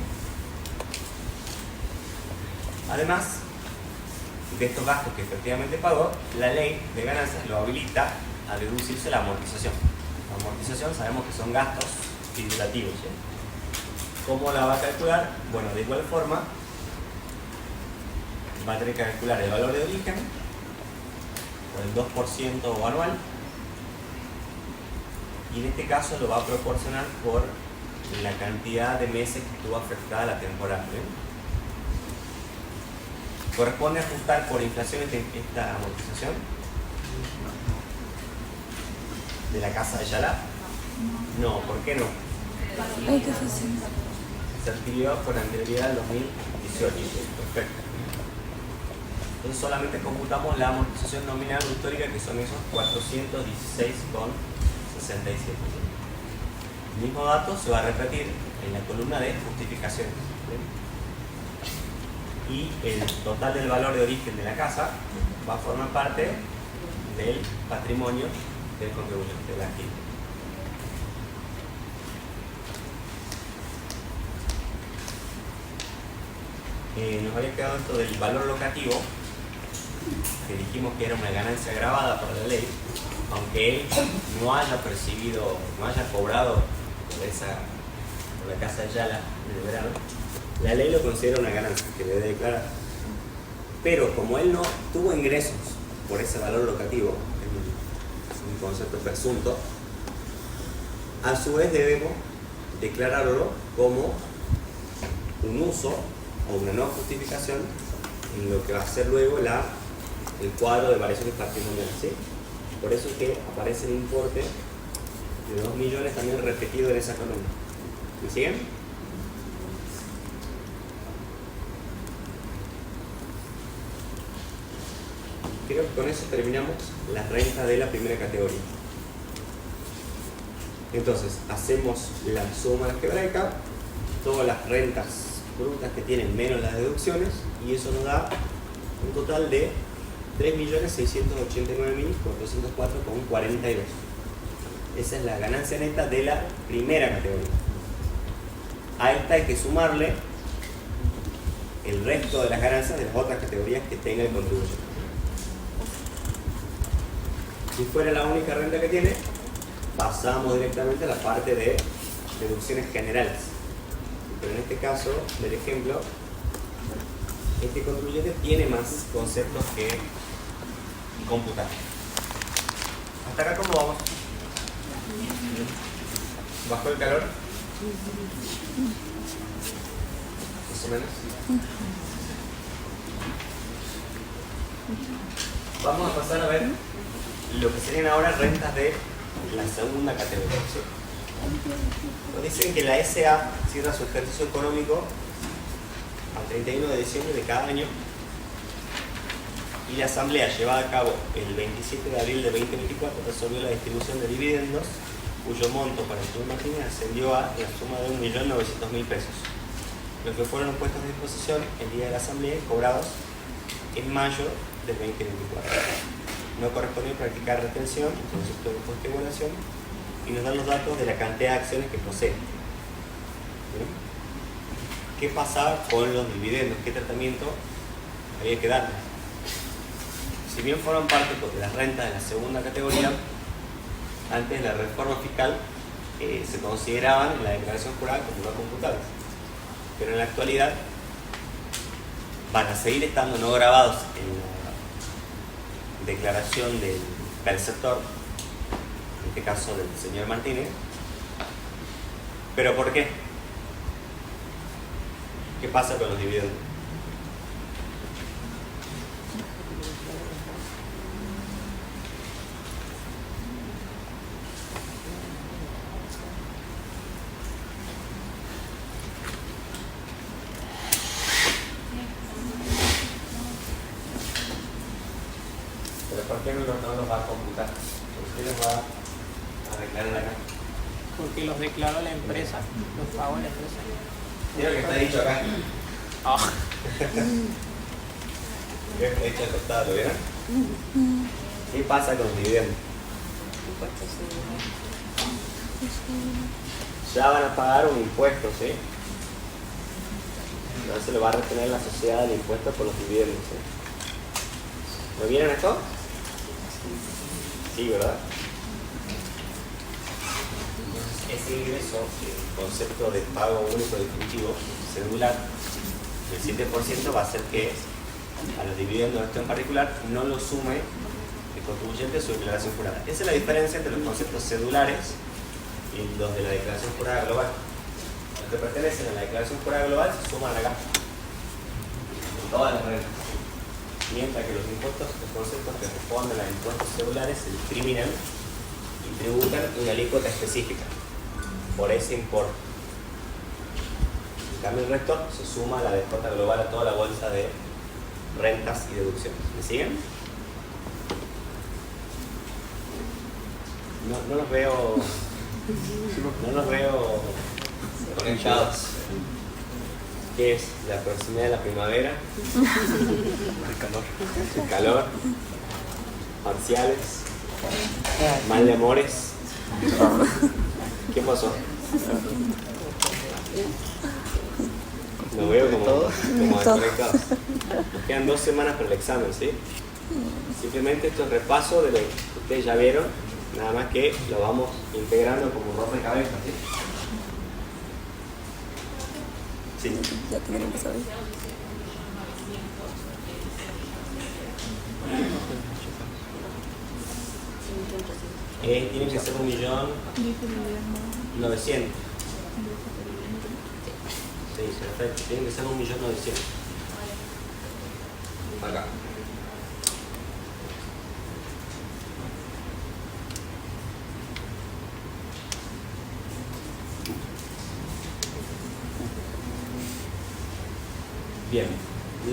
Además de estos gastos que efectivamente pagó, la ley de ganancias lo habilita a deducirse la amortización. La amortización sabemos que son gastos figurativos. ¿Sí? ¿Cómo la va a calcular? Bueno, de igual forma va a tener que calcular el valor de origen por el 2% anual, y en este caso lo va a proporcionar por la cantidad de meses que estuvo afectada la temporada. ¿Bien? ¿Corresponde ajustar por inflación esta amortización de la casa de Yala? No, ¿por qué no? Ay, qué fácil. Se adquirió con anterioridad al 2018. Perfecto. Entonces solamente computamos la amortización nominal o histórica, que son esos 416,67. El mismo dato se va a repetir en la columna de justificaciones. Y el total del valor de origen de la casa va a formar parte del patrimonio del contribuyente, del activo. Nos había quedado esto del valor locativo, que dijimos que era una ganancia grabada por la ley, aunque él no haya percibido, no haya cobrado por la casa de Yala en el verano, la ley lo considera una ganancia que debe declarar. Pero como él no tuvo ingresos por ese valor locativo, es un concepto presunto, a su vez debemos declararlo como un uso o una no justificación en lo que va a ser luego el cuadro de variaciones patrimoniales. ¿Sí? Por eso es que aparece el importe de 2 millones también repetido en esa columna. ¿Me siguen? Creo que con eso terminamos las rentas de la primera categoría. Entonces, hacemos la suma algebraica, todas las rentas brutas que tienen menos las deducciones, y eso nos da un total de 3.689.404,42. Esa es la ganancia neta de la primera categoría. A esta hay que sumarle el resto de las ganancias de las otras categorías que tenga el contribuyente. Si fuera la única renta que tiene, pasamos directamente a la parte de deducciones generales. Pero en este caso del ejemplo, este contribuyente tiene más conceptos que computar. ¿Hasta acá cómo vamos? ¿Bajó el calor? Más o menos. Vamos a pasar a ver lo que serían ahora rentas de la segunda categoría. Nos dicen que la SA cierra su ejercicio económico al 31 de diciembre de cada año, y la asamblea llevada a cabo el 27 de abril de 2024 resolvió la distribución de dividendos cuyo monto para el señor Martínez ascendió a la suma de 1.900.000 pesos, los que fueron puestos a disposición el día de la asamblea y cobrados en mayo del 2024. No correspondió practicar retención en concepto de impuesto de igualación y nos dan los datos de la cantidad de acciones que posee. ¿Bien? ¿Qué pasaba con los dividendos? ¿Qué tratamiento había que darles? Si bien forman parte de las rentas de la segunda categoría, antes de la reforma fiscal se consideraban en la declaración jurada como no computables. Pero en la actualidad van a seguir estando no grabados en la declaración del perceptor, en este caso del señor Martínez. ¿Pero por qué? ¿Qué pasa con los dividendos? ¿Pero por qué no los va a computar? ¿Por qué los va a declarar acá? Porque los declaró la empresa, los pagó la empresa. Mira lo que está dicho acá. Ah. ¿Qué está dicho al costado? ¿Lo vieron? ¿Qué pasa con los dividendos? Ya van a pagar un impuesto, ¿sí? No se lo va a retener la sociedad del impuesto por los dividendos, ¿sí? ¿Lo vieron esto? Sí, ¿verdad? Ese ingreso, el concepto de pago único definitivo, cedular, el 7% va a hacer que a los dividendos de esto en particular no lo sume el contribuyente a su declaración jurada. Esa es la diferencia entre los conceptos cedulares y los de la declaración jurada global. Los que pertenecen a la declaración jurada global se suman acá, en todas las rentas. Mientras que los impuestos, los conceptos que responden a impuestos cedulares se discriminan y tributan una alícuota específica por ese importe. En cambio el resto se suma a la DJ global a toda la bolsa de rentas y deducciones. ¿Me siguen? No los veo conectados. ¿Qué es? La proximidad de la primavera, el calor, parciales, mal de amores. ¿Qué pasó? Lo veo como desconectados. Nos quedan 2 semanas para el examen, ¿sí? Simplemente esto es repaso de lo que ustedes ya vieron, nada más que lo vamos integrando como rompecabezas, ¿sí? Sí. Ya tendré que saber. Tiene que ser 1.900.000. Sí, perfecto. Tiene que ser 1.900.000. Acá. Bien,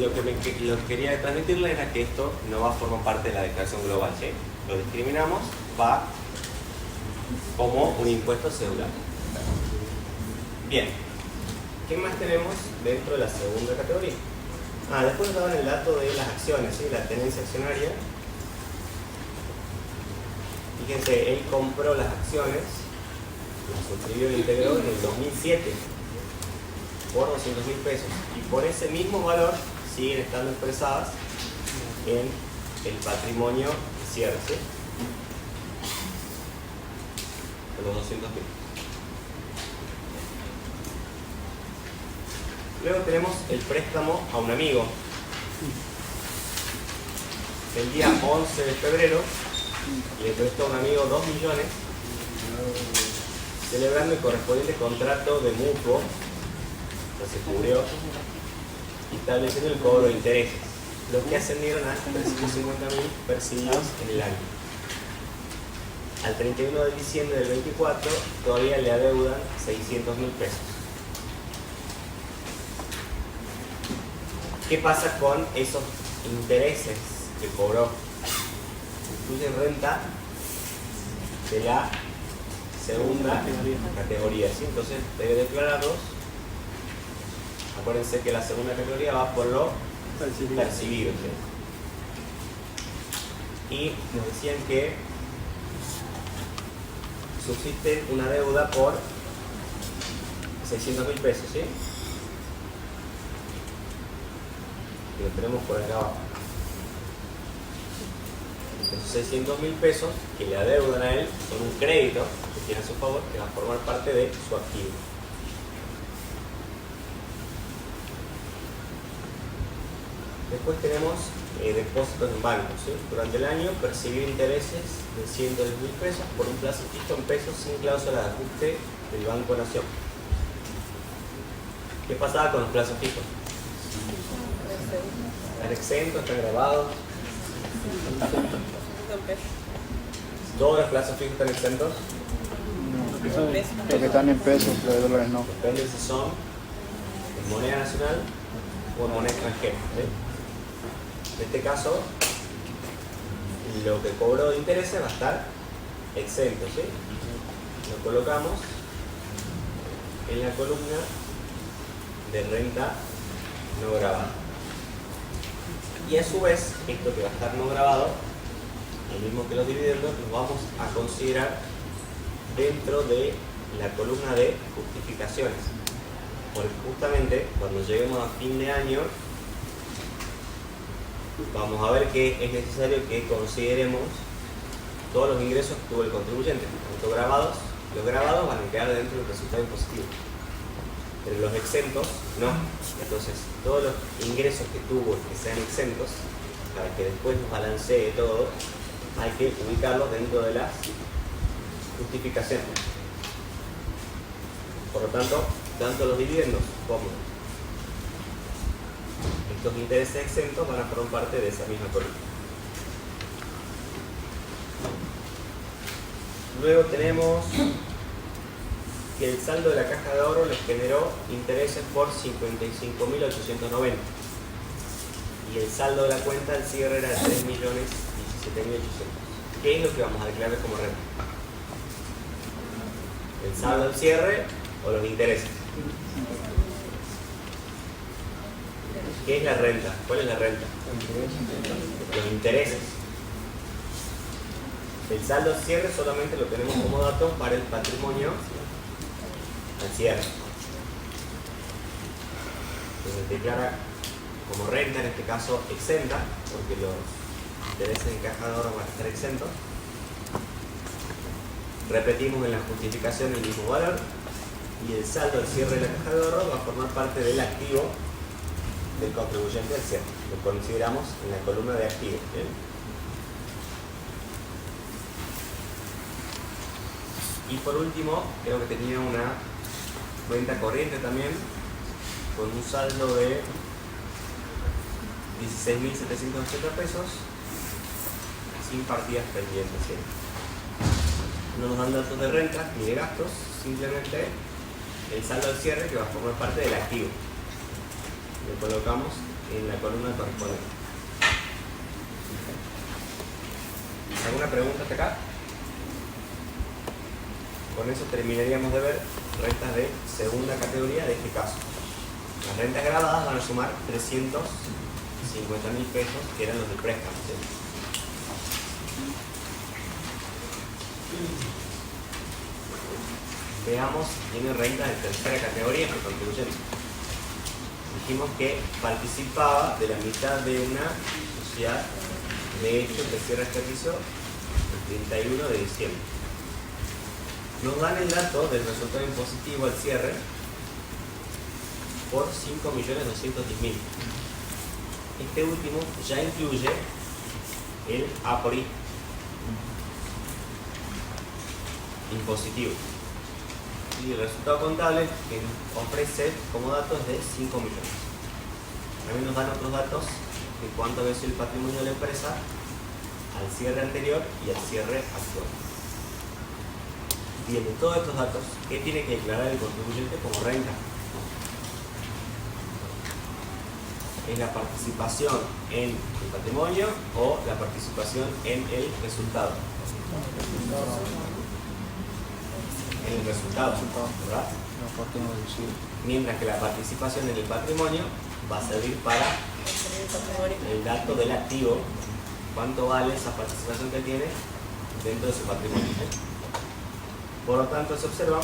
lo que quería transmitirles era que esto no va a formar parte de la declaración global, ¿sí? Lo discriminamos, va como un impuesto cedular. Bien, ¿qué más tenemos dentro de la segunda categoría? Después nos daban el dato de las acciones, ¿sí? La tenencia accionaria. Fíjense, él compró las acciones, las suscribió y integró en el 2007 por 200.000 pesos y por ese mismo valor siguen estando expresadas en el patrimonio de cierre, ¿sí? De los 200.000. Luego tenemos el préstamo a un amigo. El día 11 de febrero le prestó a un amigo 2 millones, celebrando el correspondiente contrato de mutuo, se cubrió, estableciendo el cobro de intereses, los que ascendieron a 350.000 percibidos en el año. Al 31 de diciembre del 24 todavía le adeudan 600.000 pesos. ¿Qué pasa con esos intereses que cobró? Incluye renta de la segunda categoría, ¿sí? Entonces debe declararlos. Acuérdense que la segunda categoría va por lo percibido, ¿sí? Y nos decían que subsiste una deuda por 600.000 pesos, ¿sí? Que lo tenemos por acá abajo. Esos 600.000 pesos que le adeudan a él son un crédito que tiene a su favor, que va a formar parte de su activo. Después tenemos depósitos en bancos, ¿sí? Durante el año percibió intereses de 110.000 pesos por un plazo fijo en pesos sin cláusula de ajuste del Banco Nación. ¿Qué pasaba con los plazos fijos? Están exentos, están grabados. ¿Todos los plazos fijos están exentos? No, los que están en pesos, los de dólares no. Depende si son en moneda nacional o en moneda extranjera, ¿sí? En este caso, lo que cobró de intereses va a estar exento, ¿sí? Lo colocamos en la columna de renta no grabada. Y a su vez, esto que va a estar no grabado, lo mismo que los dividendos, los vamos a considerar dentro de la columna de justificaciones. Porque justamente cuando lleguemos a fin de año, vamos a ver que es necesario que consideremos todos los ingresos que tuvo el contribuyente, tanto grabados. Los grabados van a quedar dentro del resultado impositivo, pero los exentos no. Entonces, todos los ingresos que tuvo que sean exentos, para que después nos balancee todo, hay que ubicarlos dentro de las justificaciones. Por lo tanto, tanto los dividendos como estos intereses exentos van a formar parte de esa misma columna. Luego tenemos que el saldo de la caja de ahorro les generó intereses por 55.890 y el saldo de la cuenta al cierre era de 3.017.800. ¿Qué es lo que vamos a declarar como renta? ¿El saldo al cierre o los intereses? ¿Qué es la renta? ¿Cuál es la renta? Los intereses. El saldo al cierre solamente lo tenemos como dato para el patrimonio al cierre. Entonces declara como renta, en este caso exenta, porque los intereses en caja de ahorro van a estar exentos. Repetimos en la justificación el mismo valor y el saldo al cierre de la caja de ahorro va a formar parte del activo del contribuyente al cierre. Lo consideramos en la columna de activos. ¿Bien? Y por último, creo que tenía una cuenta corriente también con un saldo de 16.780 pesos sin partidas pendientes, ¿sí? No nos dan datos de renta ni de gastos, simplemente el saldo al cierre que va a formar parte del activo. Lo colocamos en la columna correspondiente. ¿Alguna pregunta hasta acá? Con eso terminaríamos de ver rentas de segunda categoría de este caso. Las rentas grabadas van a sumar 350.000 pesos, que eran los del préstamo, ¿sí? Veamos si tiene renta de tercera categoría el contribuyente. Dijimos que participaba de la mitad de una sociedad de hecho que cierra ejercicio el 31 de diciembre. Nos dan el dato del resultado impositivo al cierre por 5.210.000. Este último ya incluye el A por I impositivo. Y el resultado contable que nos ofrece como datos de 5 millones. También nos dan otros datos de cuánto había sido el patrimonio de la empresa al cierre anterior y al cierre actual. Bien, de todos estos datos, ¿qué tiene que declarar el contribuyente como renta? ¿Es la participación en el patrimonio o la participación en el resultado? el resultado, ¿verdad? La parte no deducible. Mientras que la participación en el patrimonio va a servir para el dato del activo, cuánto vale esa participación que tiene dentro de su patrimonio. Por lo tanto, se observa,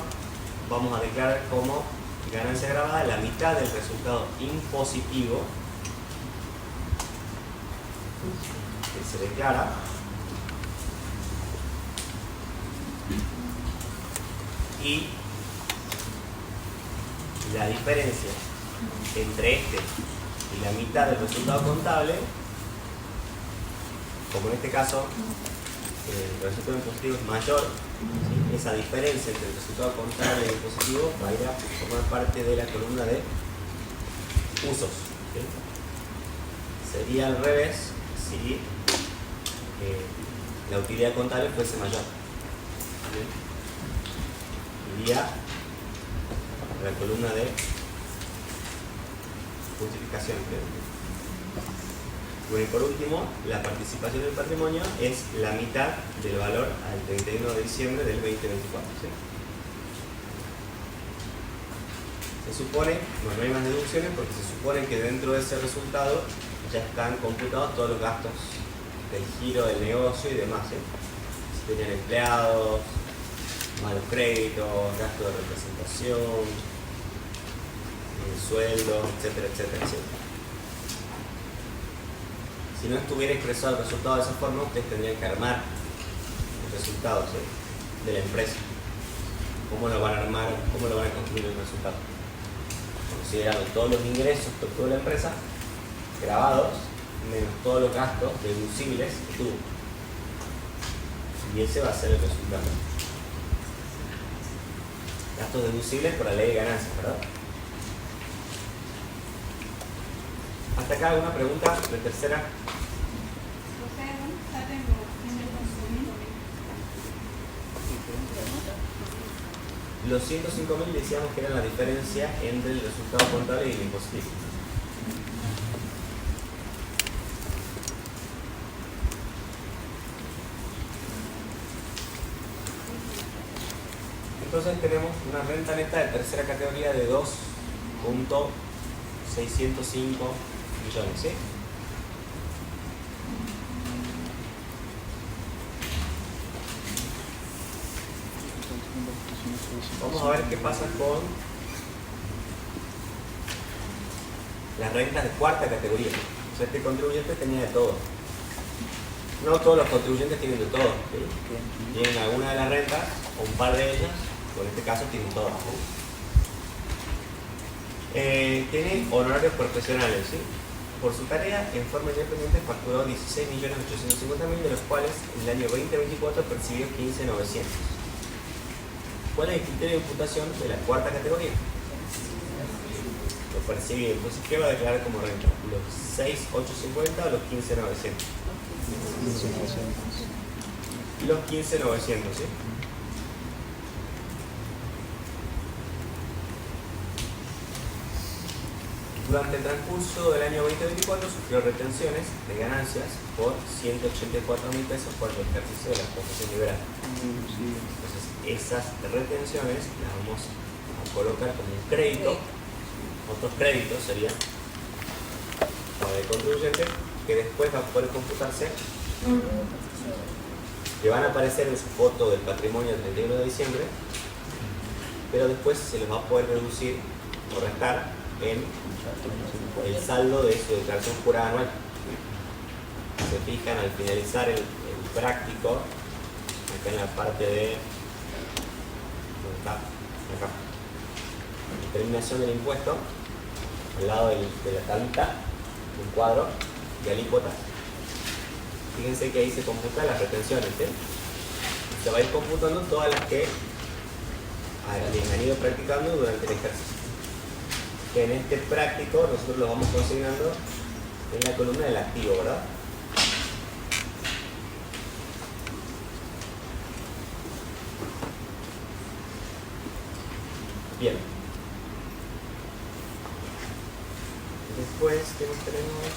vamos a declarar como ganancia grabada la mitad del resultado impositivo que se declara y la diferencia entre este y la mitad del resultado contable, como en este caso el resultado impositivo es mayor, ¿sí? Esa diferencia entre el resultado contable y el impositivo va a ir a formar parte de la columna de usos, ¿sí? Sería al revés si la utilidad contable fuese mayor, ¿sí? Iría a la columna de justificación, ¿sí? Bueno, y por último, la participación del patrimonio es la mitad del valor al 31 de diciembre del 2024. ¿Sí? Se supone, bueno, no hay más deducciones porque se supone que dentro de ese resultado ya están computados todos los gastos del giro del negocio y demás. ¿Sí? Si tenían empleados, malos créditos, gastos de representación, sueldos, etcétera, etcétera, etcétera. Si no estuviera expresado el resultado de esa forma, ustedes tendrían que armar el resultado, ¿sí? De la empresa. ¿Cómo lo van a armar? ¿Cómo lo van a construir el resultado? Considerando todos los ingresos que obtuvo la empresa, grabados, menos todos los gastos deducibles que tuvo. Y ese va a ser el resultado. Gastos deducibles por la ley de ganancias, ¿verdad? ¿Hasta acá alguna pregunta de tercera? Los 105.000 decíamos que eran la diferencia entre el resultado contable y el impositivo. Entonces tenemos una renta neta de tercera categoría de 2.605 millones, ¿sí? Vamos a ver qué pasa con las rentas de cuarta categoría. O sea, este contribuyente tenía de todo. No todos los contribuyentes tienen de todo, ¿sí? Tienen alguna de las rentas, o un par de ellas, o en este caso tienen todas, ¿sí? Tiene honorarios profesionales, ¿sí? Por su tarea, en forma independiente, facturó 16.850.000, de los cuales en el año 2024 percibió 15.900. ¿Cuál es el criterio de imputación de la cuarta categoría? Lo percibido. Entonces, ¿qué va a declarar como renta? ¿Los 6.850 o los 15.900? Los 15.900, ¿sí? Durante el transcurso del año 2024 sufrió retenciones de ganancias por 184.000 pesos por el ejercicio de la posesión liberal. Entonces, esas retenciones las vamos a colocar como un crédito. Otros créditos serían para el contribuyente, que después va a poder computarse, que van a aparecer en su foto del patrimonio el 31 de diciembre, pero después se les va a poder reducir o restar en el saldo de su declaración jurada anual. Se fijan al finalizar el práctico, acá en la parte de ¿dónde está? Acá, determinación del impuesto, al lado de la tablita, un cuadro de alícuotas. Fíjense que ahí se computan las retenciones, ¿sí? Se va a ir computando todas las que han ido practicando durante el ejercicio. Que en este práctico nosotros lo vamos consignando en la columna del activo, ¿verdad? Bien. Después, ¿qué más tenemos?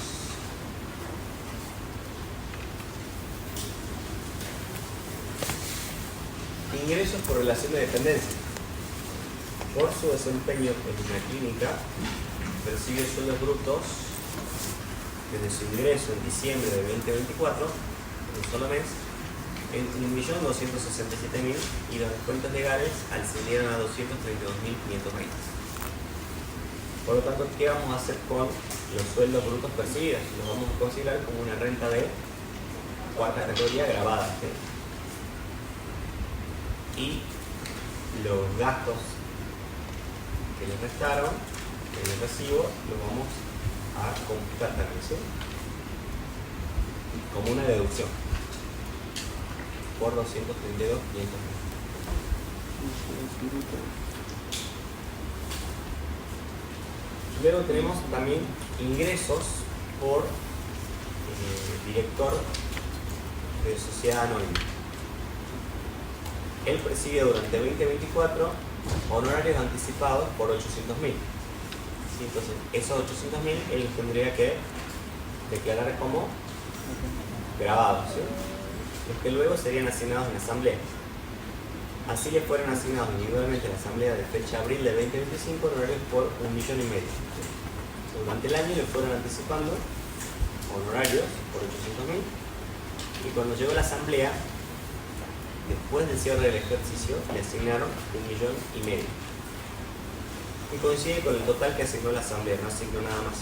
Ingresos por relación de dependencia. por su desempeño en una clínica, percibe sueldos brutos desde su ingreso en diciembre de 2024, en un solo mes, en 1.267.000 y los descuentos legales ascendieron a 232.520. Por lo tanto, ¿qué vamos a hacer con los sueldos brutos percibidos? Los vamos a considerar como una renta de cuarta categoría grabada, ¿sí? Y los gastos que les restaron en el recibo los vamos a computar también, ¿sí? Como una deducción por 232.520. Luego tenemos también ingresos por director de sociedad anónima. Él percibe durante 2024 honorarios anticipados por 800.000. ¿Sí? Entonces, esos 800.000 él tendría que declarar como grabados, ¿sí? Los que luego serían asignados en asamblea. Así le fueron asignados individualmente en la asamblea de fecha abril de 2025 honorarios por 1,5 millones. Durante el año le fueron anticipando honorarios por 800.000 y cuando llegó la asamblea, después del cierre del ejercicio, le asignaron 1,5 millones. Y coincide con el total que asignó la asamblea, no asignó nada más.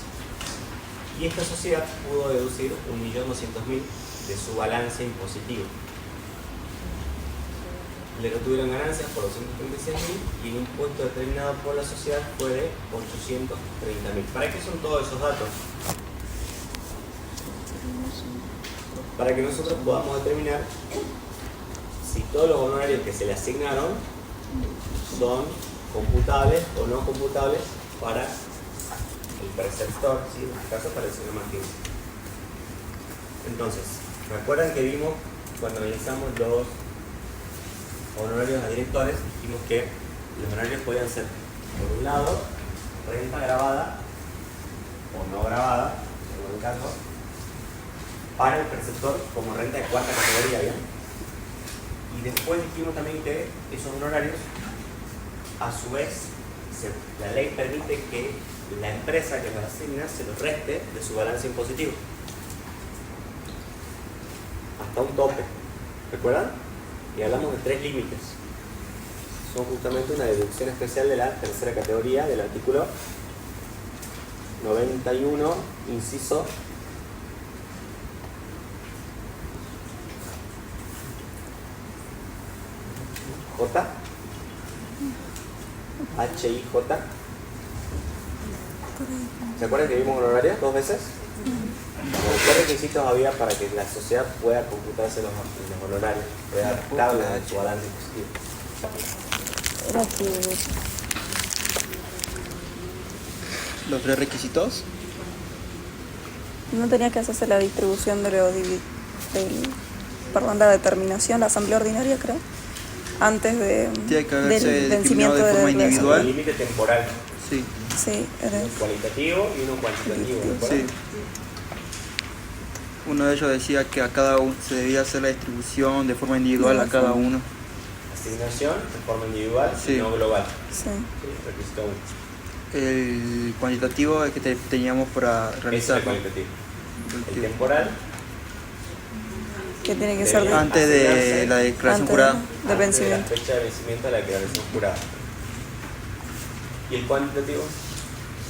Y esta sociedad pudo deducir 1.200.000 de su balance impositivo. Le retuvieron ganancias por 236.000 y el impuesto determinado por la sociedad fue de 830.000. ¿Para qué son todos esos datos? Para que nosotros podamos determinar si todos los honorarios que se le asignaron son computables o no computables para el preceptor, ¿sí? En este caso para el señor Martínez. Entonces, ¿recuerdan que vimos cuando analizamos los honorarios a directores? Dijimos que los honorarios podían ser, por un lado, renta grabada o no grabada, según el caso, para el preceptor como renta de cuarta categoría, ¿bien? Y después dijimos también que esos honorarios, a su vez, la ley permite que la empresa que los asigna se los reste de su balance impositivo. Hasta un tope. ¿Recuerdan? Y hablamos de 3 límites. Son justamente una deducción especial de la tercera categoría del artículo 91, inciso J, H-I-J. ¿Se acuerdan que vimos honorarios 2 veces? ¿Qué requisitos había para que la sociedad pueda computarse los honorarios, pueda darle en su balance impositivo? Era que Los 3 requisitos. no tenía que hacerse la distribución de la determinación, la asamblea ordinaria, creo, antes Tiene que haberse del vencimiento discriminado de forma la individual. El límite temporal, Sí, Sí, era uno cualitativo y uno cuantitativo, ¿recuerdan? sí. Uno de ellos decía que a cada uno se debía hacer la distribución de forma individual a cada uno. Asignación de forma individual Sí. y no global. sí. Sí, requisito 1. El cuantitativo es que teníamos para Ese es realizar. el cualitativo. El temporal, Que tiene que De ser Antes de la declaración antes jurada. de antes de la vencimiento. fecha de vencimiento de la declaración jurada. ¿Y el cuantitativo?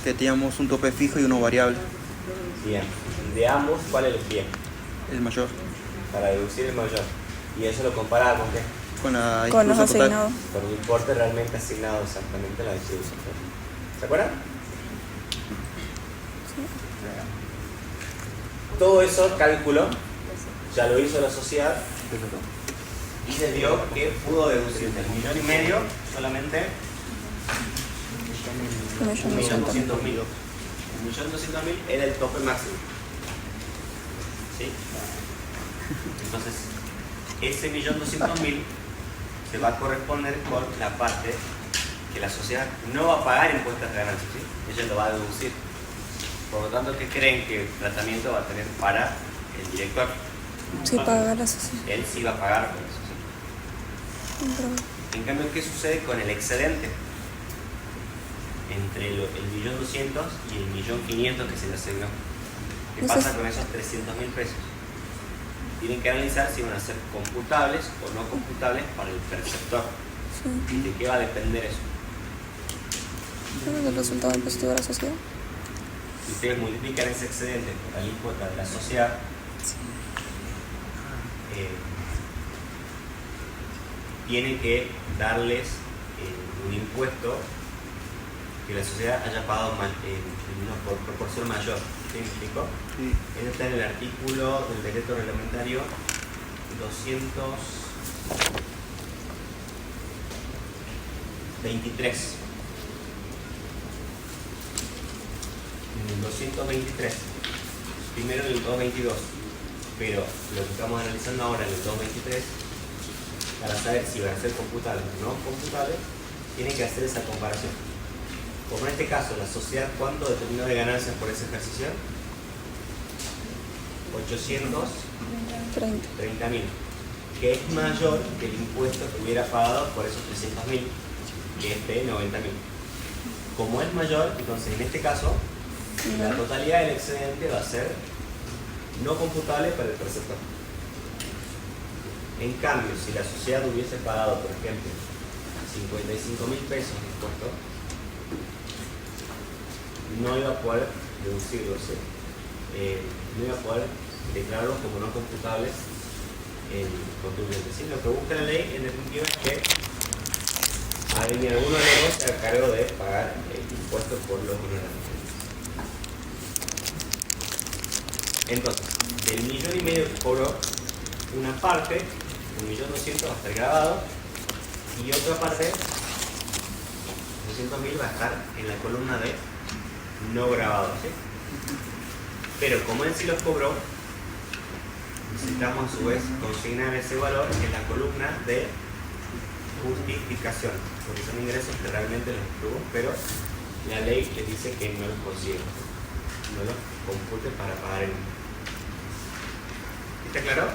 Que teníamos un tope fijo y uno variable, Bien. De ambos, ¿cuál elegía? el mayor, Para deducir el mayor. Y eso lo comparaba con qué? con la Con los distribución total. asignados. Con el importe realmente asignado exactamente a la distribución. ¿Se acuerdan? Todo eso, cálculo, ya lo hizo la sociedad y se dio que pudo deducir del 1,5 millones solamente 1.200.000. 1.200.000 era el tope máximo. ¿Sí? Entonces, ese 1.200.000 se va a corresponder con la parte que la sociedad no va a pagar impuestos de ganancias, ¿sí? Ella lo va a deducir. Por lo tanto, ¿qué creen que el tratamiento va a tener para el director? Sí, paga la sociedad. Él sí va a pagar por eso, ¿sí? En cambio, ¿qué sucede con el excedente? entre el 1.200.000 y el 1.500.000 que se le asignó. ¿Qué Eso pasa es- con esos 300.000 pesos? Tienen que analizar si van a ser computables o no computables para el perceptor. Sí. ¿Y de qué va a depender eso? ¿Cuál es el resultado impositivo de la sociedad? Si ustedes multiplican ese excedente por la alícuota de la sociedad, tienen que darles un impuesto que la sociedad haya pagado por proporción mayor. ¿Sí me explico? Sí. Eso está en el artículo del decreto reglamentario 223. En el 223, primero en el 222, pero lo que estamos analizando ahora en el 223, para saber si van a ser computables o no computables, tienen que hacer esa comparación. Como en este caso, la sociedad, ¿cuánto determinó de ganancias por ese ejercicio? 830.000, que es mayor que el impuesto que hubiera pagado por esos 300.000, que es de 90.000. Como es mayor, entonces en este caso, la totalidad del excedente va a ser no computable para el perceptor. En cambio, si la sociedad hubiese pagado, por ejemplo, 55.000 pesos de impuesto, no iba a poder deducirlo, ¿sí? No iba a poder declararlos como no computables en contribuyente. ¿Sí? Lo que busca la ley, en definitiva, es que alguno de los dos se haga cargo de pagar el impuesto por los honorarios. Entonces, del 1.500.000 que cobró, una parte, 1.200.000 va a estar grabado y otra parte, 200.000 va a estar en la columna de no grabado, ¿sí? Pero como él sí los cobró, necesitamos a su vez consignar ese valor en la columna de justificación, porque son ingresos que realmente los obtuvo, pero la ley les dice que no los consigue, no los compute para pagar el impuesto. ¿Está claro?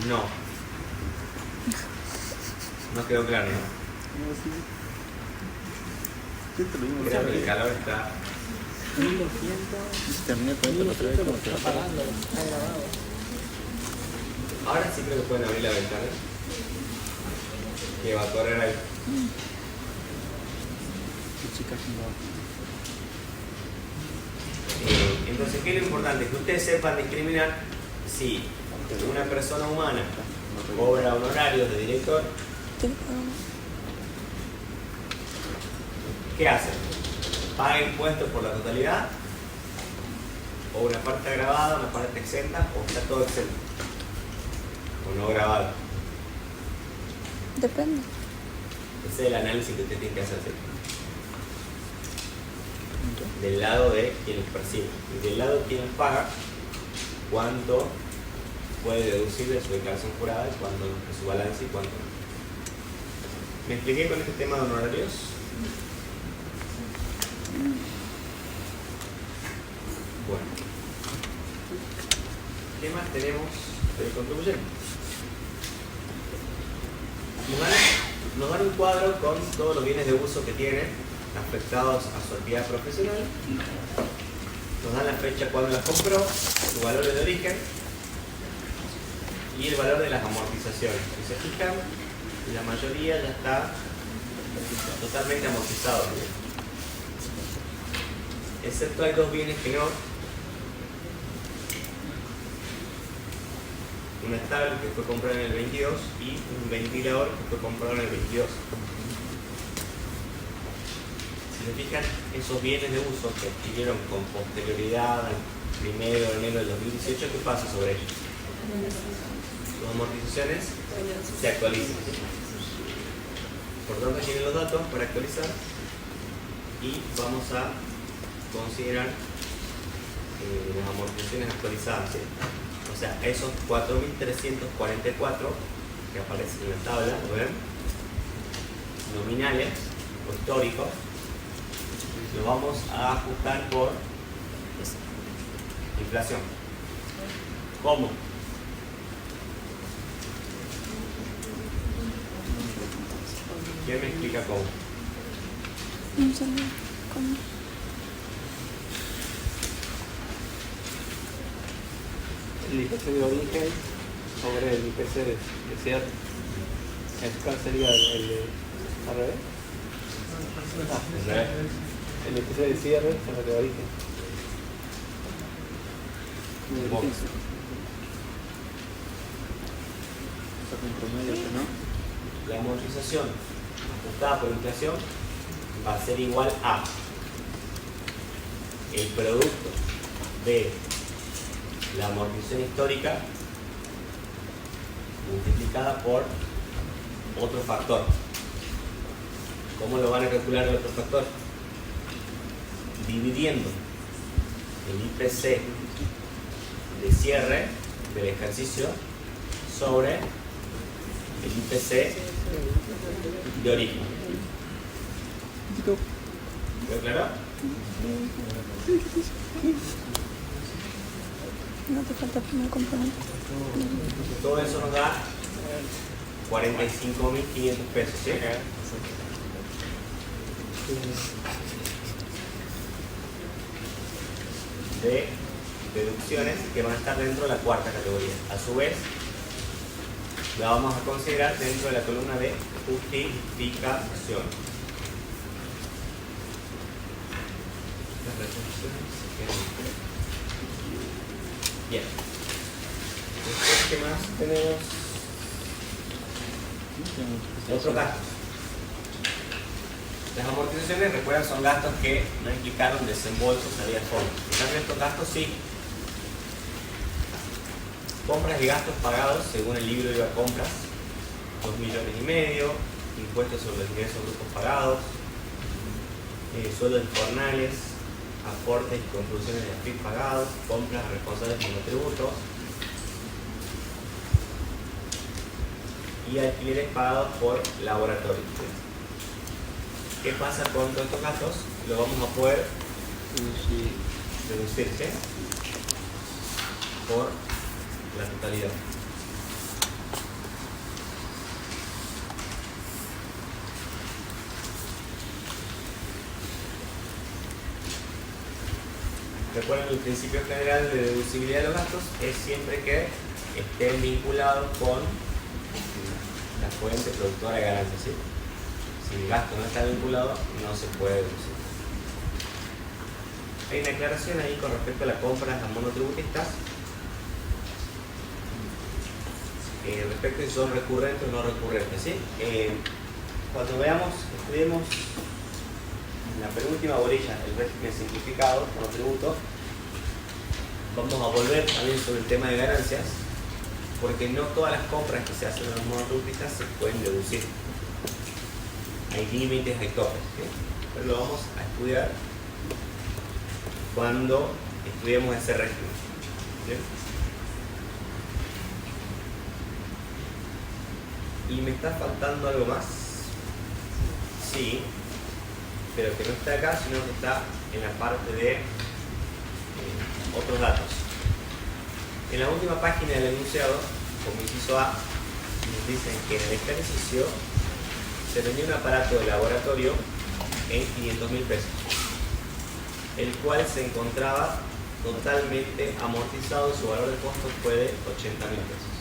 No. No quedó claro, ¿no? Creo que el calor está... Terminé con esto la otra vez. ¿Cómo te va? Ahora sí creo que pueden abrir la ventana. Que va a correr ahí. Entonces, ¿qué es lo importante? Que ustedes sepan discriminar si una persona humana cobra honorarios de director, ¿qué hace? ¿Paga impuestos por la totalidad? ¿O una parte grabada, una parte exenta? ¿O está todo exento? ¿O no grabado? Depende. Ese es el análisis que usted tiene que hacer. Del lado de quien los percibe. Y del lado de quien los paga, cuánto puede deducir de su declaración jurada y cuánto de su balance y cuánto no. ¿Me expliqué con este tema de honorarios? Bueno. ¿Qué más tenemos del contribuyente? Nos dan un cuadro con todos los bienes de uso que tiene afectados a su actividad profesional. Nos dan la fecha cuando las compró, su valor de origen y el valor de las amortizaciones. Si se fijan, la mayoría ya está totalmente amortizado. Excepto hay dos bienes que no. Una tablet que fue comprada en el 22 y un ventilador que fue comprado en el 22. Si se fijan, esos bienes de uso que adquirieron con posterioridad al 1 de enero del 2018, ¿qué pasa sobre ellos? Sus amortizaciones se actualizan. Por tanto, tienen los datos para actualizar y vamos a considerar las amortizaciones actualizadas, ¿sí? O sea, esos 4.344 que aparecen en la tabla, ¿lo ven? Nominales o históricos, lo vamos a ajustar por inflación. ¿Cómo? ¿Quién me explica cómo? Un saludo. ¿Cómo? El IPC de origen sobre el IPC de cierre. ¿Cuál sería el de al revés? El IPC de cierre sobre el de origen. La amortización ajustada por inflación va a ser igual a el producto de la amortización histórica multiplicada por otro factor. ¿Cómo lo van a calcular el otro factor? Dividiendo el IPC de cierre del ejercicio sobre el IPC de origen. ¿Quedó claro? No te falta el primer componente. Todo eso nos da 45.500 pesos, ¿sí? De deducciones que van a estar dentro de la cuarta categoría. A su vez, la vamos a considerar dentro de la columna de justificación. Bien. Después, ¿qué más tenemos? Otros gastos. Las amortizaciones, recuerdan, son gastos que no implicaron desembolso, salida de fondos. En cambio, estos gastos sí. Compras y gastos pagados según el libro de IVA compras, 2,5 millones, impuestos sobre los ingresos grupos pagados, sueldos informales, aportes y contribuciones de AFIP pagados, compras a responsables monotributos y alquileres pagados por laboratorios. ¿Qué pasa con todos estos gastos? Lo vamos a poder deducir, ¿sí? Por la totalidad. Recuerden, el principio general de deducibilidad de los gastos es siempre que estén vinculados con la fuente productora de ganancias, ¿sí? Si el gasto no está vinculado, no se puede deducir. Hay una aclaración ahí con respecto a las compras a monotributistas. Respecto a si son recurrentes o no recurrentes, ¿sí? Cuando estudiemos la penúltima bolilla, el régimen simplificado, monotributo, vamos a volver también sobre el tema de ganancias, porque no todas las compras que se hacen a los monotributistas se pueden deducir. Hay límites, hay topes, ¿sí? Pero lo vamos a estudiar cuando estudiemos ese régimen, ¿sí? ¿Y me está faltando algo más? Sí, pero que no está acá, sino que está en la parte de otros datos. En la última página del enunciado, como inciso A, nos dicen que en el ejercicio se vendió un aparato de laboratorio en 500.000 pesos, el cual se encontraba totalmente amortizado, su valor de costo fue de 80.000 pesos.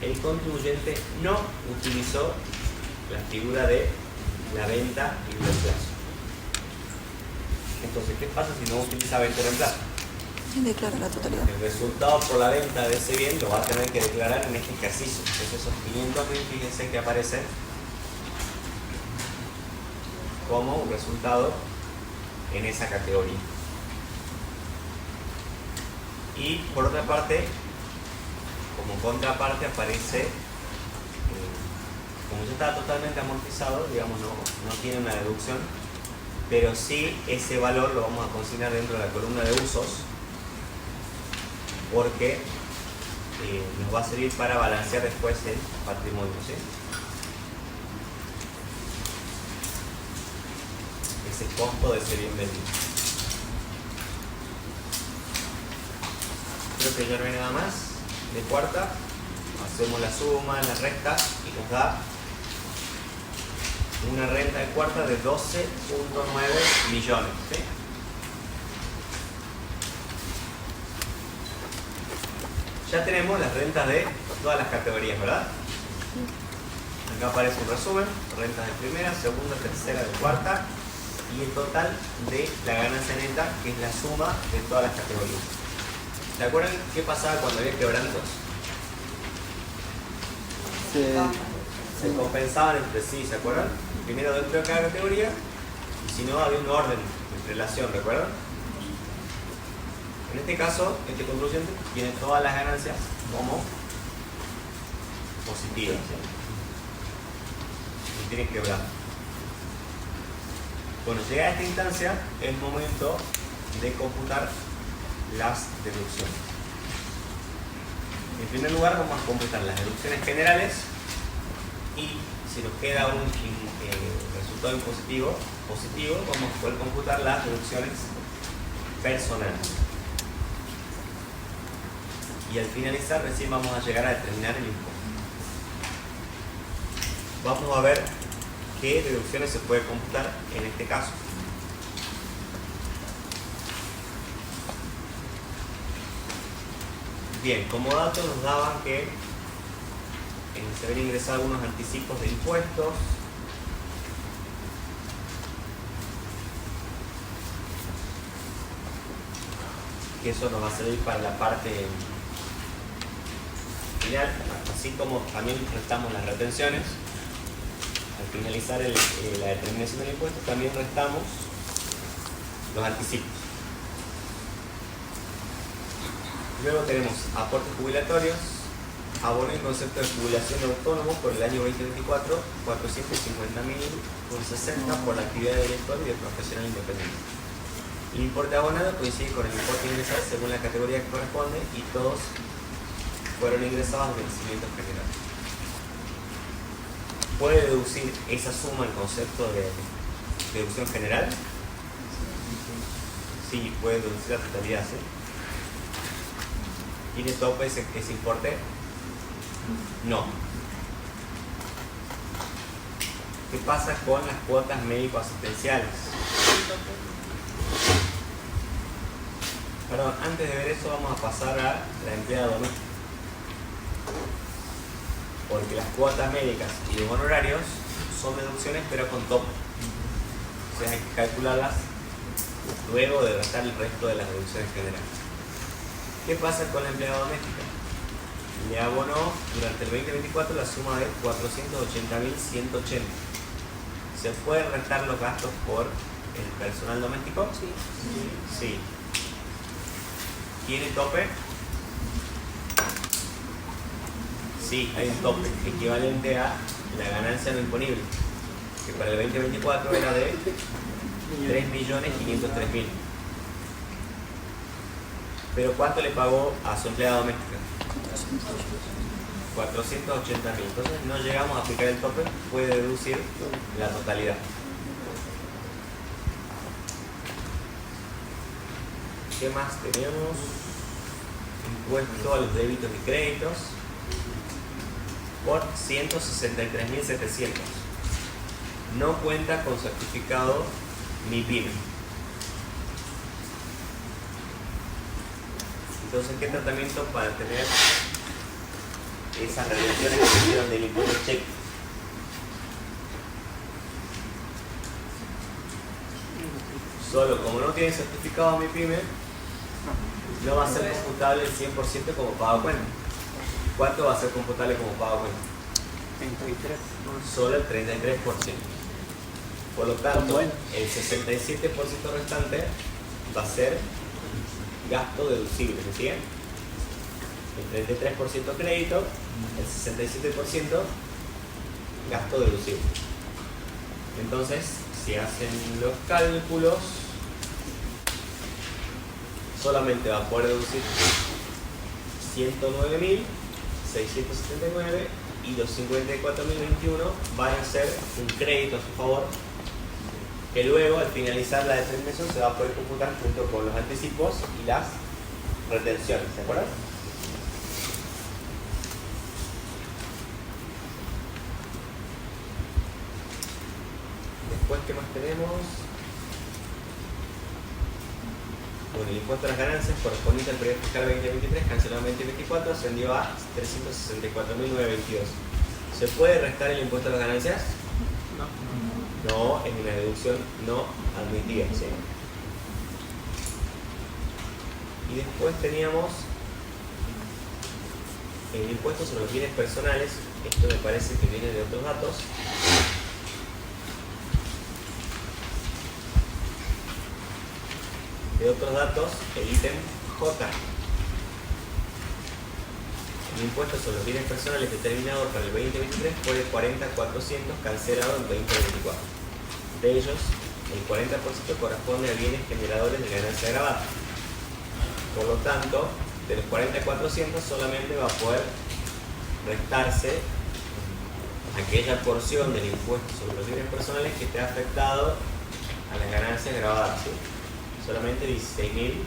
El contribuyente no utilizó la figura de la venta y el reemplazo. Entonces, ¿qué pasa si no utiliza venta y reemplazo? Declara la totalidad. El resultado por la venta de ese bien lo va a tener que declarar en este ejercicio. Entonces, esos 500.000, fíjense que aparecen como un resultado en esa categoría. Y por otra parte, como contraparte aparece, como ya está totalmente amortizado, digamos, no tiene una deducción, pero sí ese valor lo vamos a consignar dentro de la columna de usos, porque nos va a servir para balancear después el patrimonio, ¿sí? Ese costo de ese bien vendido. Creo que ya no hay nada más. De cuarta, hacemos la suma, la resta y nos da una renta de cuarta de 12.9 millones. ¿Sí? Ya tenemos las rentas de todas las categorías, ¿verdad? Acá aparece un resumen, rentas de primera, segunda, tercera, de cuarta y el total de la ganancia neta, que es la suma de todas las categorías. ¿Se acuerdan qué pasaba cuando había quebrantos? Se compensaban entre sí, ¿se acuerdan? Primero dentro de cada categoría y si no había un orden en relación, ¿recuerdan? En este caso, este contribuyente tiene todas las ganancias como positivas. Y tiene quebrado. Bueno, llega a esta instancia, es momento de computar las deducciones. En primer lugar, vamos a computar las deducciones generales y si nos queda un resultado impositivo positivo, vamos a poder computar las deducciones personales. Y al finalizar recién vamos a llegar a determinar el impuesto. Vamos a ver qué deducciones se puede computar en este caso. Bien, como dato nos daban que se deben ingresar algunos anticipos de impuestos. Que eso nos va a servir para la parte final, así como también restamos las retenciones. Al finalizar la determinación del impuesto también restamos los anticipos. Luego tenemos aportes jubilatorios, abono en concepto de jubilación de autónomo por el año 2024, 450.060 por la actividad de director y de profesional independiente. El importe abonado coincide con el importe ingresado según la categoría que corresponde y todos fueron ingresados a vencimientos generales. ¿Puede deducir esa suma en concepto de deducción general? Sí, puede deducir la totalidad, ¿sí? ¿Tiene tope ese importe? No. ¿Qué pasa con las cuotas médico-asistenciales? Perdón, antes de ver eso vamos a pasar a la empleada doméstica. Porque las cuotas médicas y los honorarios son deducciones pero con tope. O sea, hay que calcularlas luego de restar el resto de las deducciones generales. ¿Qué pasa con la empleada doméstica? Le abonó durante el 2024 la suma de 480.180. ¿Se pueden restar los gastos por el personal doméstico? Sí. Sí. ¿Tiene tope? Sí, hay un tope equivalente a la ganancia no imponible, que para el 2024 era de 3.503.000. Pero ¿cuánto le pagó a su empleada doméstica? 480.000. Entonces no llegamos a aplicar el tope, puede deducir la totalidad. ¿Qué más tenemos? Impuesto a los débitos y créditos por 163.700. No cuenta con certificado MIPYME. Entonces, ¿qué tratamiento para tener esas reducciones que se hicieron del impuesto cheque? Solo como no tiene certificado MIPYME, no va a ser computable el 100% como pago a cuenta. ¿Cuánto va a ser computable como pago a cuenta? 33. Solo el 33%. Por lo tanto, el 67% restante va a ser gasto deducible, ¿me siguen? El 33% crédito, el 67% gasto deducible. Entonces, si hacen los cálculos, solamente va a poder deducir 109.679 y los 54.021 van a ser un crédito a su favor, que luego al finalizar la determinación se va a poder computar junto con los anticipos y las retenciones, ¿se acuerdan? ¿qué más tenemos? Bueno, el impuesto a las ganancias correspondiente al periodo fiscal 2023, cancelado en 2024, ascendió a 364.922. ¿Se puede restar el impuesto a las ganancias? No, es una deducción no admitida, ¿sí? Y después teníamos el impuesto sobre los bienes personales. Esto me parece que viene de otros datos. De otros datos, el ítem J. El impuesto sobre los bienes personales determinado para el 2023 fue de 40.400, cancelado en 2024. De ellos, el 40% corresponde a bienes generadores de ganancia grabada. Por lo tanto, de los 40.400 solamente va a poder restarse aquella porción del impuesto sobre los bienes personales que esté afectado a las ganancias grabadas, ¿sí? Solamente 16.160.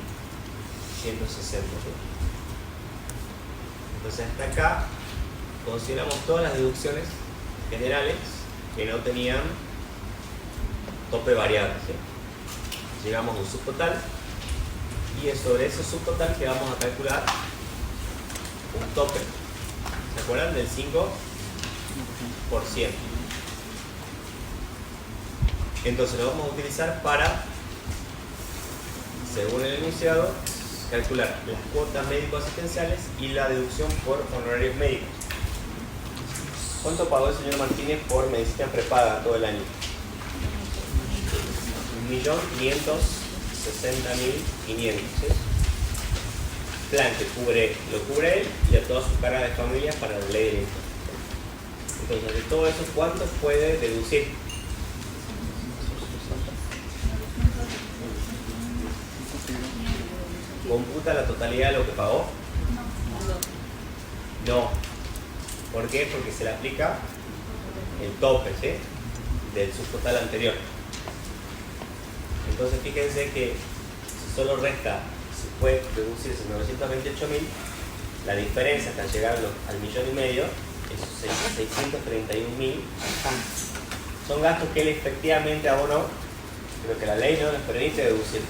Entonces hasta acá consideramos todas las deducciones generales que no tenían tope variable, ¿sí? Llegamos a un subtotal y es sobre ese subtotal que vamos a calcular un tope. ¿Se acuerdan del 5%? Entonces lo vamos a utilizar para, según el enunciado, calcular las cuotas médico-asistenciales y la deducción por honorarios médicos. ¿Cuánto pagó el señor Martínez por medicina prepaga todo el año? 1.560.500, ¿sí? Plan que lo cubre él y a toda su carga de familia para la ley de impuestos. Entonces, de todo eso, ¿cuánto puede deducir? ¿Computa la totalidad de lo que pagó? No. ¿Por qué? Porque se le aplica el tope, ¿sí? Del subtotal anterior. Entonces fíjense que si solo resta, si puede deducirse 928.000, la diferencia hasta llegar al 1.500.000, esos 631.000, son gastos que él efectivamente abonó, pero que la ley no les permite deducir.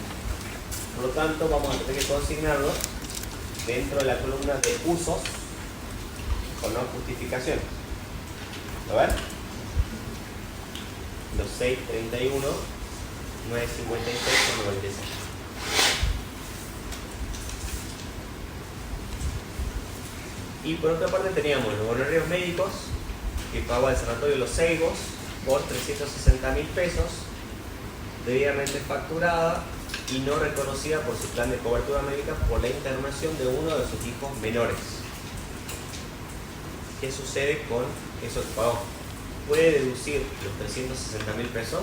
Por lo tanto, vamos a tener que consignarlos dentro de la columna de usos con no justificaciones. A ver, los 631, 956 con 96. Y por otra parte teníamos los honorarios médicos que pagó el Sanatorio Los Seibos por 360.000 pesos, debidamente facturada y no reconocida por su plan de cobertura médica por la internación de uno de sus hijos menores. ¿Qué sucede con eso que pagó? ¿Puede deducir los 360.000 pesos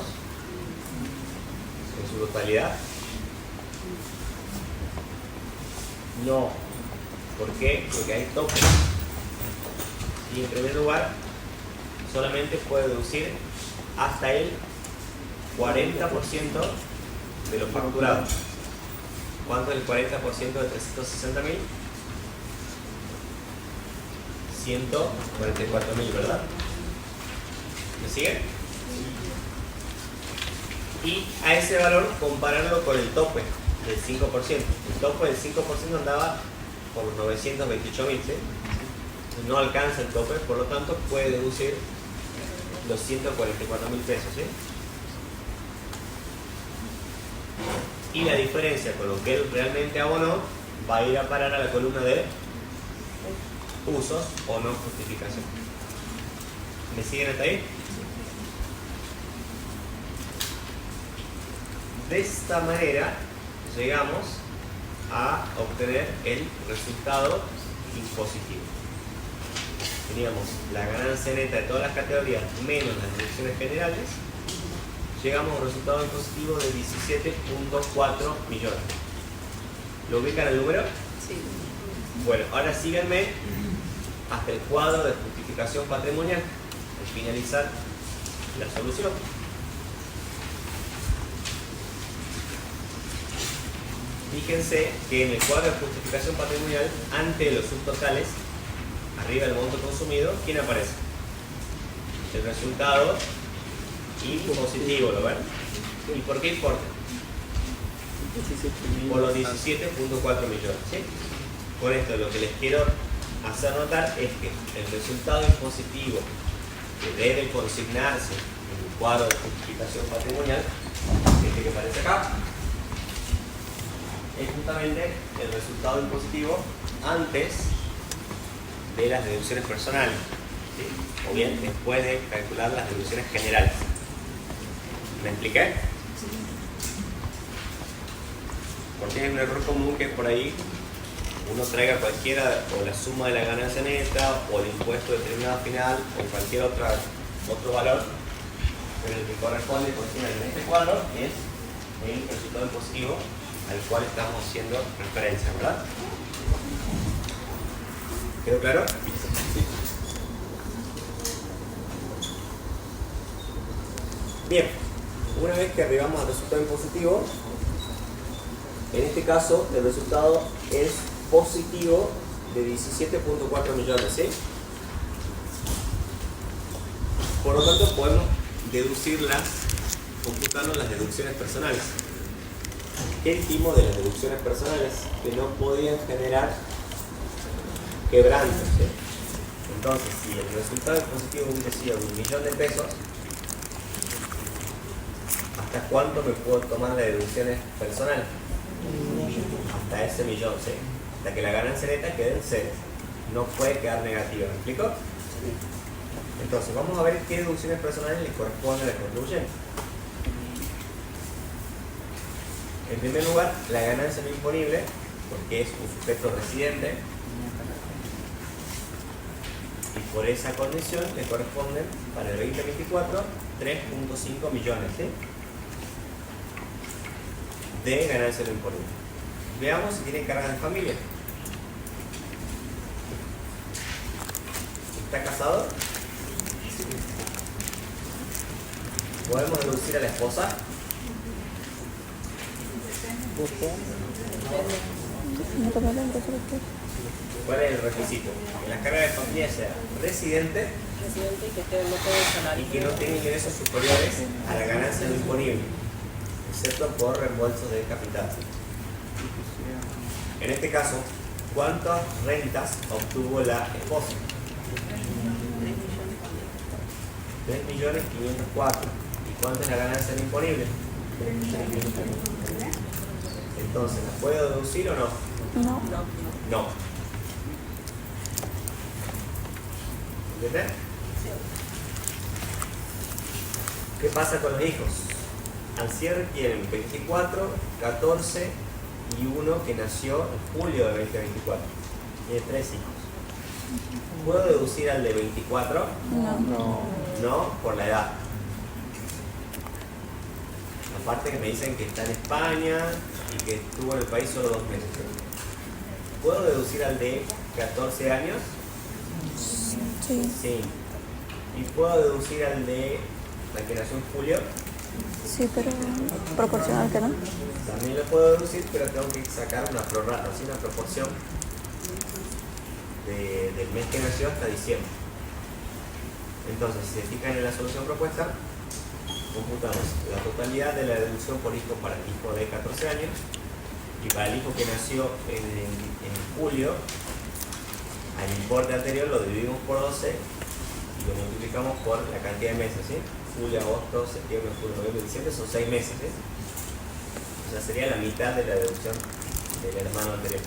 en su totalidad? No. ¿Por qué? Porque hay topes. Y en primer lugar, solamente puede deducir hasta el 40% de lo facturado. ¿Cuánto es el 40% de 360.000? 144.000, ¿verdad? ¿Me siguen? Y a ese valor compararlo con el tope del 5%. El tope del 5% andaba por los 928.000, ¿sí? No alcanza el tope, por lo tanto puede deducir los 144.000 pesos, ¿sí? Y la diferencia con lo que él realmente abonó va a ir a parar a la columna de usos o no justificación. ¿Me siguen hasta ahí? De esta manera llegamos a obtener el resultado impositivo. Teníamos la ganancia neta de todas las categorías menos las deducciones generales. Llegamos a un resultado impositivo de 17.4 millones. ¿Lo ubican el número? Sí. Bueno, ahora síganme hasta el cuadro de justificación patrimonial al finalizar la solución. Fíjense que en el cuadro de justificación patrimonial, ante los subtotales, arriba del monto consumido, ¿quién aparece? El resultado impositivo, ¿lo ven? ¿Y por qué importa? Por los 17.4 millones, ¿sí? Con esto lo que les quiero hacer notar es que el resultado impositivo que debe consignarse en el cuadro de justificación patrimonial, este que aparece acá, es justamente el resultado impositivo antes de las deducciones personales, ¿sí? O bien después de calcular las deducciones generales. ¿Me expliqué? Porque hay un error común que es por ahí uno traiga cualquiera, o la suma de la ganancia neta, o el impuesto determinado final, o cualquier otro valor, pero el que corresponde consignar en este cuadro es el resultado impositivo al cual estamos haciendo referencia, ¿verdad? ¿Quedó claro? Bien, una vez que arribamos al resultado impositivo, en este caso el resultado es positivo de 17.4 millones, ¿sí? Por lo tanto podemos deducirlas, computarnos las deducciones personales. ¿Qué dijimos de las deducciones personales? Que no podían generar quebrantos, ¿sí? Entonces, si el resultado positivo hubiese sido de 1 millón de pesos, ¿hasta cuánto me puedo tomar de deducciones personales? Hasta ese millón, ¿sí? Hasta que la ganancia neta quede en cero. No puede quedar negativa, ¿me explico? Entonces, vamos a ver qué deducciones personales le corresponden al contribuyente. En primer lugar, la ganancia no imponible, porque es un sujeto residente, y por esa condición le corresponden para el 2024 3.5 millones, ¿sí? De ganancia no imponible. Veamos si tiene cargas de familia. ¿Está casado? ¿Podemos deducir a la esposa? ¿Cuál es el requisito? Que la carga de familia sea residente Residente que no tenga salario. y que no tenga ingresos superiores a la ganancia no imponible, excepto por reembolsos de capital. En este caso, ¿cuántas rentas obtuvo la esposa? 3.504.000. ¿Y cuánto es la ganancia no imponible? Entonces, ¿la puedo deducir o no? No. No. ¿Entiendes? ¿Qué pasa con los hijos? Al cierre tienen 24, 14 y uno que nació en julio de 2024. Tiene 3 hijos. ¿Puedo deducir al de 24? No. No, por la edad. Aparte que me dicen que está en España y que estuvo en el país solo 2 meses. ¿Puedo deducir al de 14 años? Sí. Sí. ¿Y puedo deducir al de la que nació en julio? Sí, pero proporcional que no. También lo puedo deducir, pero tengo que sacar una prorrata, ¿sí? Una proporción del mes que nació hasta diciembre. Entonces, si se fijan en la solución propuesta, computamos la totalidad de la deducción por hijo para el hijo de 14 años y para el hijo que nació en julio, al importe anterior lo dividimos por 12 y lo multiplicamos por la cantidad de meses, ¿sí? Julio, agosto, septiembre, octubre, noviembre, diciembre, son 6 meses, ¿sí? O sea, sería la mitad de la deducción del hermano anterior.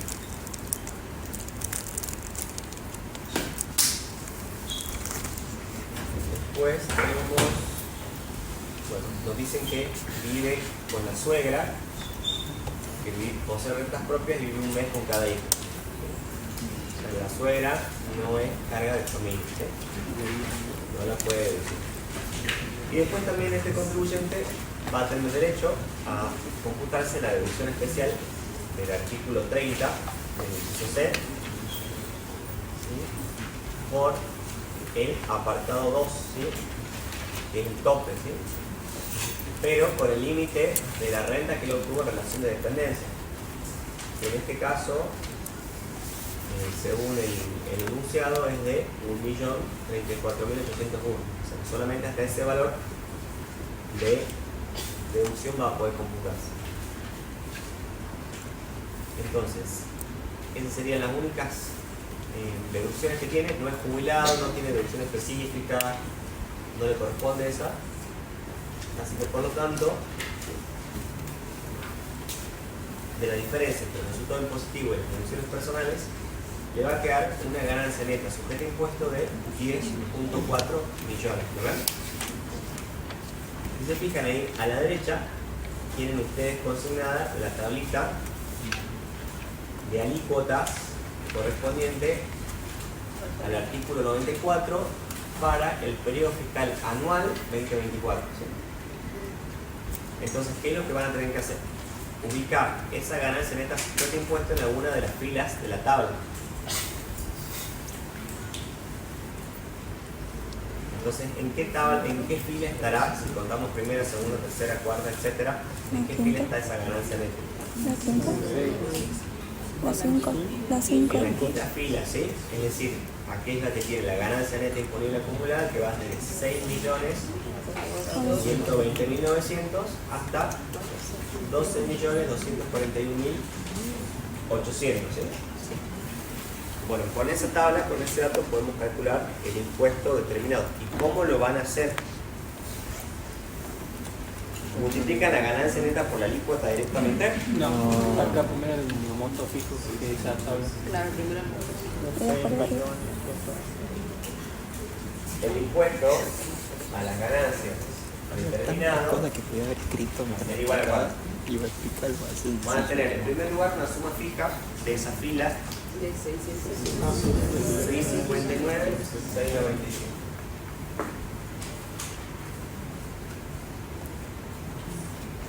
Después tenemos, bueno, nos dicen que vive con la suegra, que posee rentas propias y vive un mes con cada hijo. O sea, la suegra no es carga de familia, ¿sí? No la puede deducir. Y después también este contribuyente va a tener derecho a computarse la deducción especial del artículo 30 del inciso C, ¿sí? Por el apartado 2, ¿sí? Que es el tope, ¿sí? Pero por el límite de la renta que él obtuvo en relación de dependencia. En este caso, según el enunciado, es de 1.034.801. O sea, solamente hasta ese valor de deducción va a poder computarse. Entonces, esas serían las únicas deducciones que tiene. No es jubilado, no tiene deducción específica, no le corresponde esa. Así que por lo tanto, de la diferencia entre el resultado impositivo y las deducciones personales, le va a quedar una ganancia neta sujeta a impuesto de 10.4 millones. ¿Lo ven? Si se fijan ahí, a la derecha tienen ustedes consignada la tablita de alícuotas correspondiente al artículo 94 para el periodo fiscal anual 2024. ¿Sí? Entonces, ¿qué es lo que van a tener que hacer? Ubicar esa ganancia neta sujeta a impuesto en alguna de las filas de la tabla. Entonces, ¿en qué fila estará? Si contamos primera, segunda, tercera, cuarta, etcétera, ¿en qué fila está esa ganancia neta? La 5. La 5. La 5. En la quinta fila, ¿sí? Es decir, aquí es la que tiene la ganancia neta disponible acumulada, que va desde 6.120.900 hasta 12.241.800, ¿sí? Bueno, con esa tabla, con ese dato, podemos calcular el impuesto determinado. ¿Y cómo lo van a hacer? ¿Multiplican la ganancia neta por la alícuota directamente? No, acá primero el monto fijo que esa tabla. Claro, primero el El impuesto a las ganancias determinado Cosa que podía haber escrito es igual a cuánto. iba a explicar más sencillo. Van a tener en primer lugar una suma fija de esa fila de 600. 659, 695.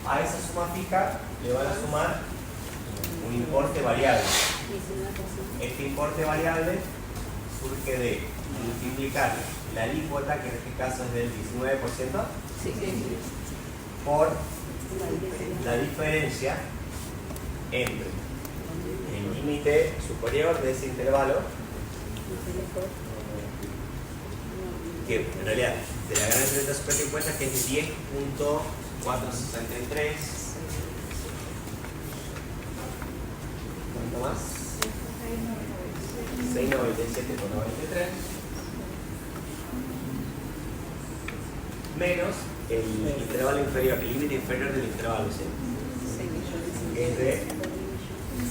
A esa suma fija le van a sumar un importe variable. Este importe variable surge de multiplicar la alícuota, que en este caso es del 19%, por la diferencia entre el límite superior de ese intervalo, que en realidad de la ganancia neta sujeta a impuestos, que es de 10.463. ¿Cuánto más? 697,93 menos el intervalo inferior, el límite inferior del intervalo, ¿sí? Que es de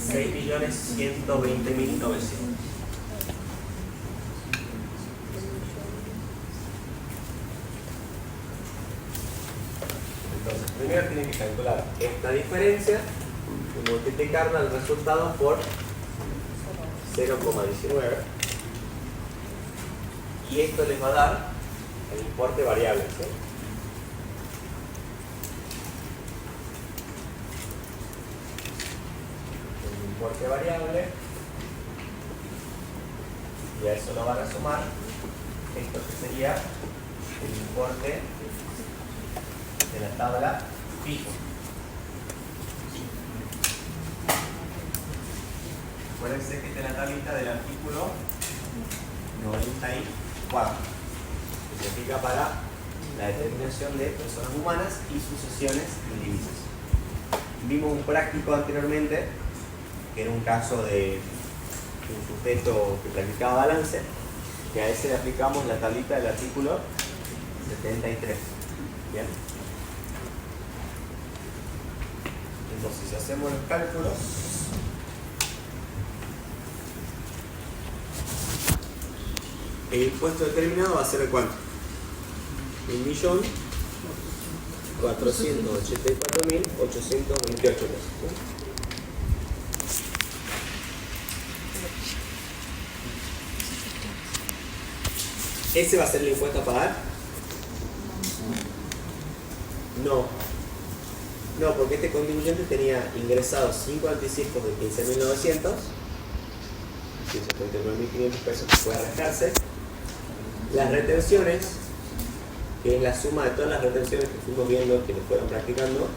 6.120.900. Entonces, primero tienen que calcular esta diferencia y multiplicarla al resultado por 0,19, y esto les va a dar el importe variable, ¿sí? El importe variable, y a eso lo van a sumar esto que sería el importe de la tabla fijo. Acuérdense que esta es la tablita del artículo 94, que se aplica para la determinación de personas humanas y sucesiones indivisas. Vimos un práctico anteriormente, que era un caso de un sujeto que practicaba balance, que a ese le aplicamos la tablita del artículo 73. ¿Bien? Entonces, si hacemos los cálculos, el impuesto determinado va a ser de cuánto? 1.484.828 pesos. ¿Ese va a ser el impuesto a pagar? No. No, porque este contribuyente tenía ingresados 5 anticipos de 15.900, 179.500 pesos que puede restarse. Las retenciones, que es la suma de todas las retenciones que fuimos viendo que le fueron practicando,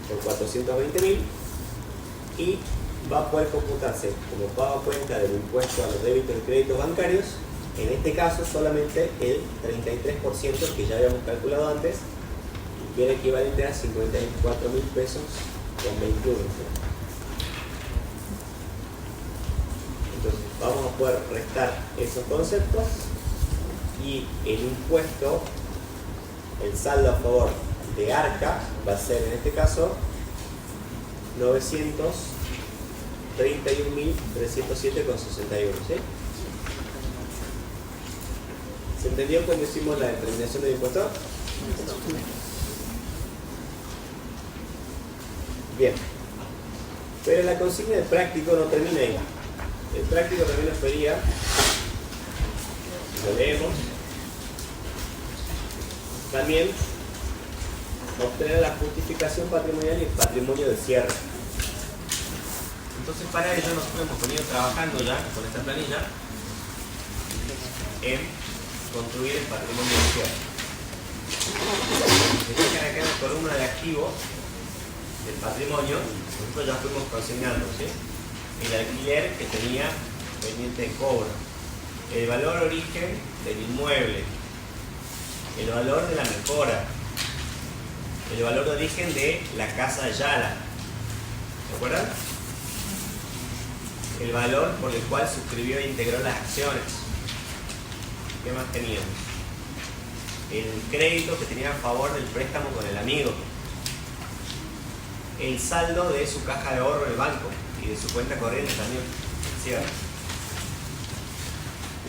por 420.000, y va a poder computarse como pago a cuenta del impuesto a los débitos y créditos bancarios En este caso solamente el 33% que ya habíamos calculado antes, que era equivalente a 54.000 pesos con 21 centavos. Entonces vamos a poder restar esos conceptos y el impuesto, el saldo a favor de ARCA va a ser en este caso 931.307,61, ¿sí? ¿Se entendió cuando hicimos la determinación del impuesto? Bien. Pero la consigna del práctico no termina ahí. El práctico también nos pedía, lo leemos, también obtener la justificación patrimonial y el patrimonio de cierre. Entonces para ello nosotros hemos venido trabajando ya con esta planilla en construir el patrimonio de cierre. Se fijan acá en la columna de activos del patrimonio, nosotros ya fuimos consignando, ¿sí? El alquiler que tenía pendiente de cobro, el valor origen del inmueble, el valor de la mejora, el valor de origen de la casa Ayala, ¿se acuerdan? El valor por el cual suscribió e integró las acciones. ¿Qué más teníamos? El crédito que tenía a favor del préstamo con el amigo, el saldo de su caja de ahorro en el banco y de su cuenta corriente también, ¿cierto?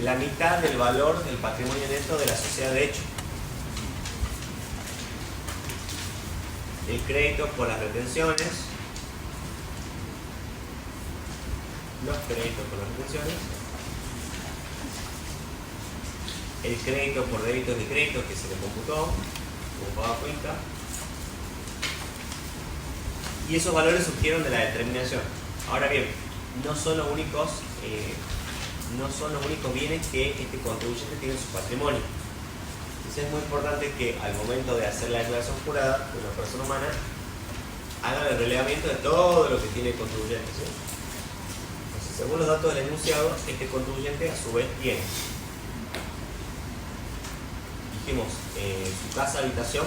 La mitad del valor del patrimonio neto de la sociedad de hecho, el crédito por las retenciones, los créditos por las retenciones, el crédito por débitos y créditos que se le computó como pago a cuenta, y esos valores surgieron de la determinación. Ahora bien, no son los únicos bienes que este contribuyente tiene en su patrimonio. Entonces es muy importante que al momento de hacer la declaración jurada de una persona humana hagan el relevamiento de todo lo que tiene el contribuyente, ¿sí? Entonces, según los datos del enunciado, este contribuyente a su vez tiene, dijimos, su casa habitación,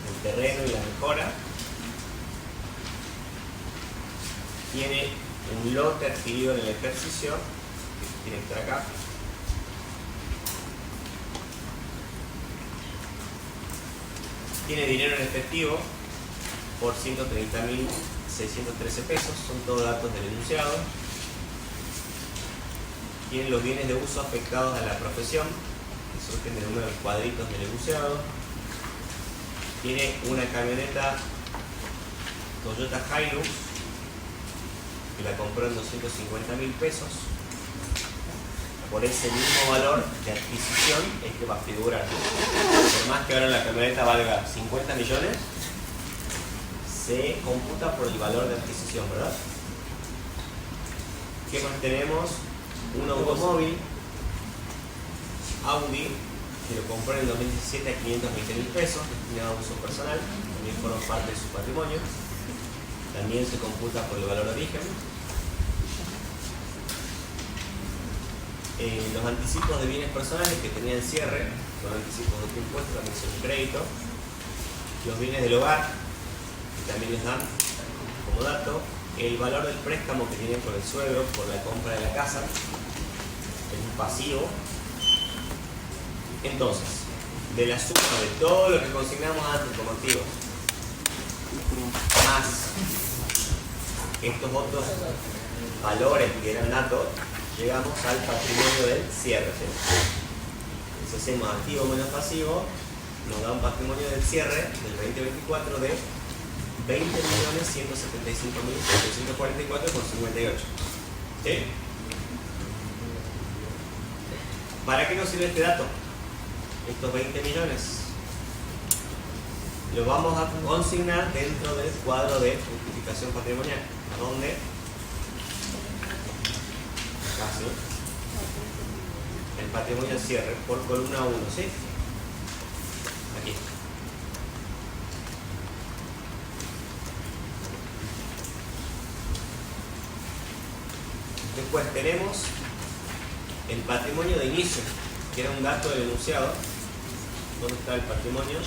el terreno y la mejora, tiene un lote adquirido en el ejercicio, que tiene que estar acá, tiene dinero en efectivo por 130.613 pesos, son todos datos del enunciado, tiene los bienes de uso afectados a la profesión, que surgen de uno de los cuadritos del enunciado, tiene una camioneta Toyota Hilux, que la compró en 250.000 pesos. Por ese mismo valor de adquisición es que va a figurar. Por más que ahora la camioneta valga 50 millones, se computa por el valor de adquisición, ¿verdad? ¿Qué más tenemos? Un automóvil Audi, que lo compró en el 2017 a 520.000 pesos, destinado a uso personal, también fueron parte de su patrimonio. También se computa por el valor de origen. Los anticipos de bienes personales que tenían cierre, son anticipos de otro impuesto, también son un crédito. Los bienes del hogar, que también les dan como dato. El valor del préstamo que tienen por el suegro, por la compra de la casa, es un pasivo. Entonces, de la suma de todo lo que consignamos antes como activos, más estos otros valores que eran datos, llegamos al patrimonio del cierre, ¿sí? Si hacemos activo menos pasivo, nos da un patrimonio del cierre del 2024 de 20.175.744,58. ¿Sí? ¿Para qué nos sirve este dato? Estos 20 millones los vamos a consignar dentro del cuadro de justificación patrimonial, donde casi el patrimonio al cierre por columna 1, ¿sí? Aquí. Después tenemos el patrimonio de inicio, que era un dato del enunciado. ¿Dónde está el patrimonio?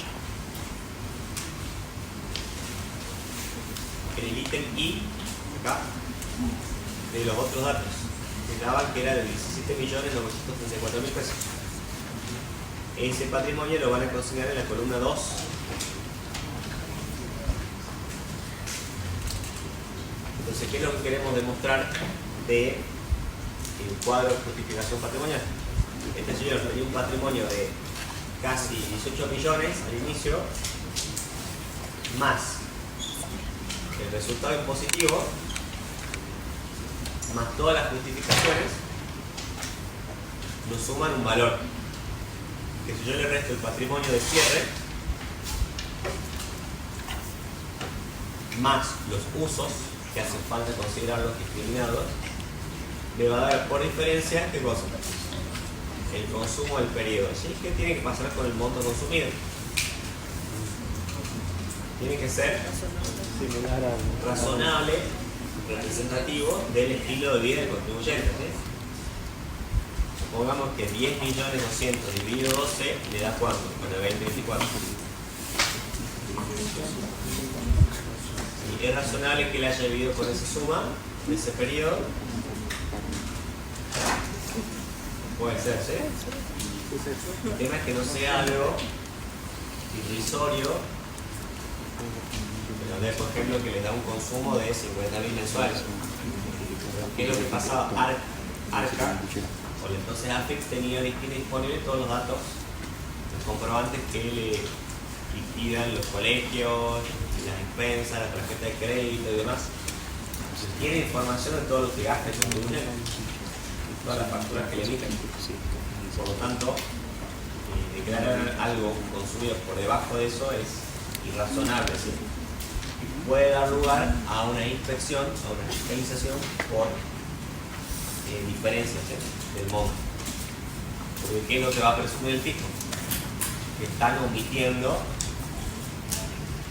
En el ítem I, acá, de los otros datos. Que daban que era de 17.934.000 pesos. Ese patrimonio lo van a consignar en la columna 2. Entonces, ¿qué es lo que queremos demostrar del cuadro de justificación patrimonial? Este señor tenía un patrimonio de casi 18 millones al inicio, más el resultado impositivo, más todas las justificaciones, nos suman un valor. Que si yo le resto el patrimonio de cierre, más los usos, que hacen falta considerarlos discriminados, me va a dar por diferencia, ¿qué cosa? El consumo del periodo. ¿Sí? ¿Qué tiene que pasar con el monto consumido? Tiene que ser razonable, representativo del estilo de vida del contribuyente. ¿Sí? Supongamos que 10.200.000 dividido 12 le da ¿cuánto? Bueno, 2024. Y es razonable que él haya vivido con esa suma de ese periodo. Puede ser, ¿sí? El tema es que no sea algo irrisorio, pero por ejemplo que le da un consumo de 50.000 mensuales. ¿Qué es lo que pasaba? Arca, o entonces AFIX tenía disponibles todos los datos, los comprobantes que le liquidan los colegios, las expensas, la tarjeta de crédito y demás. Entonces tiene información de todo lo que gasta el contribuyente, todas las facturas que le emiten. Por lo tanto, declarar algo consumido por debajo de eso es irrazonable, ¿sí? Puede dar lugar a una inspección, a una fiscalización por diferencias, ¿sí? Del monto. Porque ¿qué es lo que va a presumir el fisco? Que están omitiendo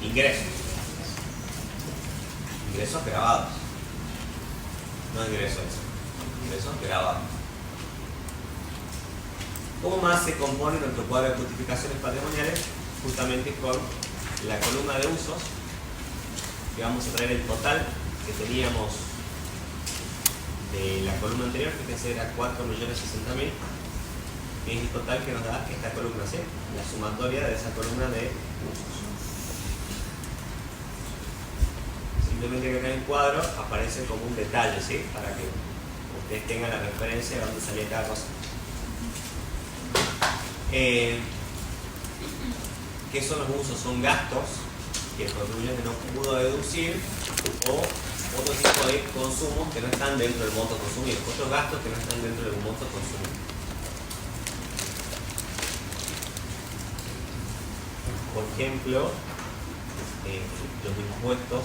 ingresos. Ingresos grabados. No ingresos grabados. ¿Cómo más se compone nuestro cuadro de justificaciones patrimoniales? Justamente con la columna de usos, que vamos a traer el total que teníamos de la columna anterior, que ese era 4.060.000, que es el total que nos da esta columna, ¿sí? La sumatoria de esa columna de usos. Simplemente que acá en el cuadro aparece como un detalle, ¿sí? Para que ustedes tengan la referencia de dónde salía cada cosa. ¿Qué son los usos? Son gastos que el contribuyente no pudo deducir o otro tipo de consumos que no están dentro del monto consumido, otros gastos que no están dentro del monto consumido. Por ejemplo, los impuestos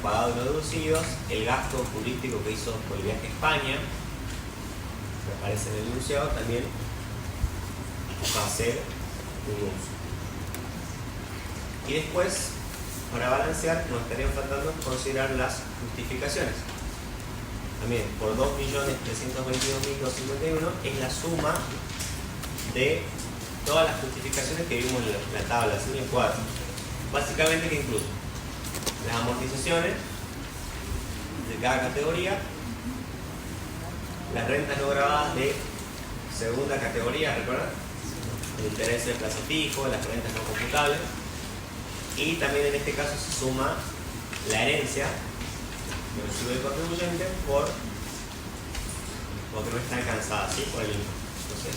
pagados y no deducidos, el gasto turístico que hizo por el viaje a España, que aparece en el enunciado, también va a ser un uso. Y después, para balancear, nos estaría faltando considerar las justificaciones. También, por 2.322.251 es la suma de todas las justificaciones que vimos en la tabla, así en el cuadro. Básicamente, ¿qué incluye? Las amortizaciones de cada categoría, las rentas no grabadas de segunda categoría, ¿recuerdan? El interés de plazo fijo, las rentas no computables, y también en este caso se suma la herencia que recibe el contribuyente porque no está alcanzada, ¿sí? Por el impuesto. Entonces,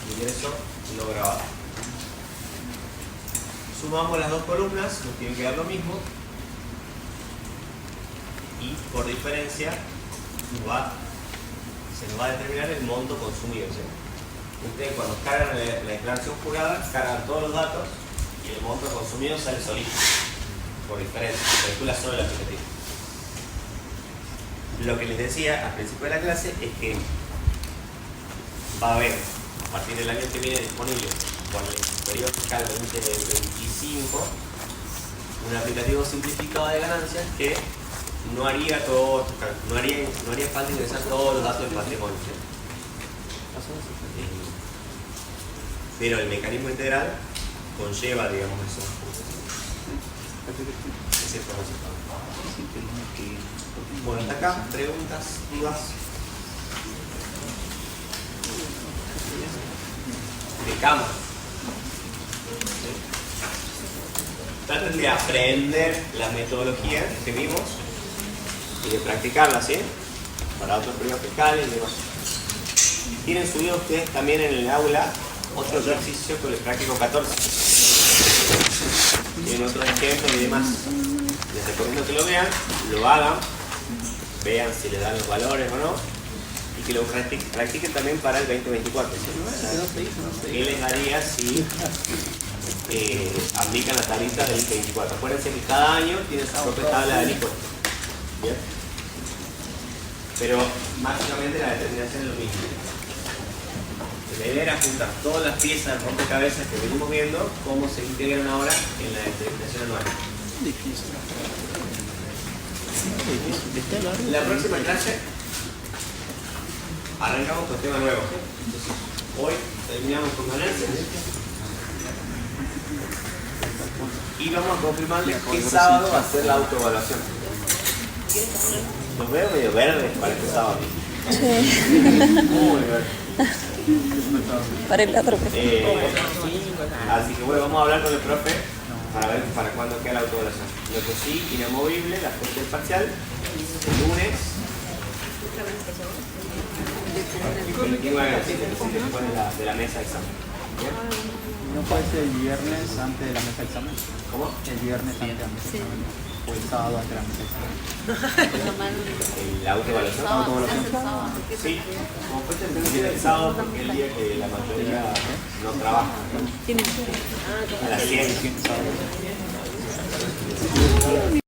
el ingreso no grabado. Sumamos las dos columnas, nos tiene que dar lo mismo, y por diferencia se nos va a determinar el monto consumido, ¿sí? Ustedes cuando cargan la declaración jurada, cargan todos los datos y el monto consumido sale solito, por diferencia, se calcula solo el aplicativo. Lo que les decía al principio de la clase es que va a haber, a partir del año que viene disponible, con el periodo fiscal 2025, un aplicativo simplificado de ganancias que no haría todo, no haría falta ingresar todos los datos del patrimonio, ¿sí? Pero el mecanismo integral conlleva, digamos, eso. Esa información. Bueno, hasta acá, preguntas, dudas. De cámara. Traten de aprender las metodologías que vimos y de practicarlas, ¿sí? Para otros periodos fiscales y demás. Tienen subido ustedes también en el aula otro ejercicio con el práctico 14. Tienen otros ejemplos y demás. Les recomiendo que lo vean, lo hagan, vean si les dan los valores o no, y que lo practiquen también para el 2024. ¿Qué les daría si aplican la tablita del 24? Acuérdense que cada año tiene su propia tabla de impuestos. ¿Bien? Pero básicamente la determinación es lo mismo. La idea era juntar todas las piezas de rompecabezas que venimos viendo, cómo se integran ahora en la determinación anual. La próxima clase arrancamos con tema nuevo. Entonces, hoy terminamos con ganancias y vamos a confirmarles qué sábado va a ser la autoevaluación. Los veo medio verdes para este sábado. Muy verde. Para el otro. Así que bueno, vamos a hablar con el profe para ver para cuándo queda la autoevaluación. Lo que sí, inamovible, la cuestión del parcial, el lunes 29 de la mesa de examen. ¿Bien? ¿No puede ser el viernes antes de la mesa de examen? ¿Cómo? El viernes antes de la mesa de examen. O el sábado antes de la mesa de examen. ¿La autoevaluación? Sí, como fue entendido el sábado porque es el día que la mayoría no trabaja. A las 100.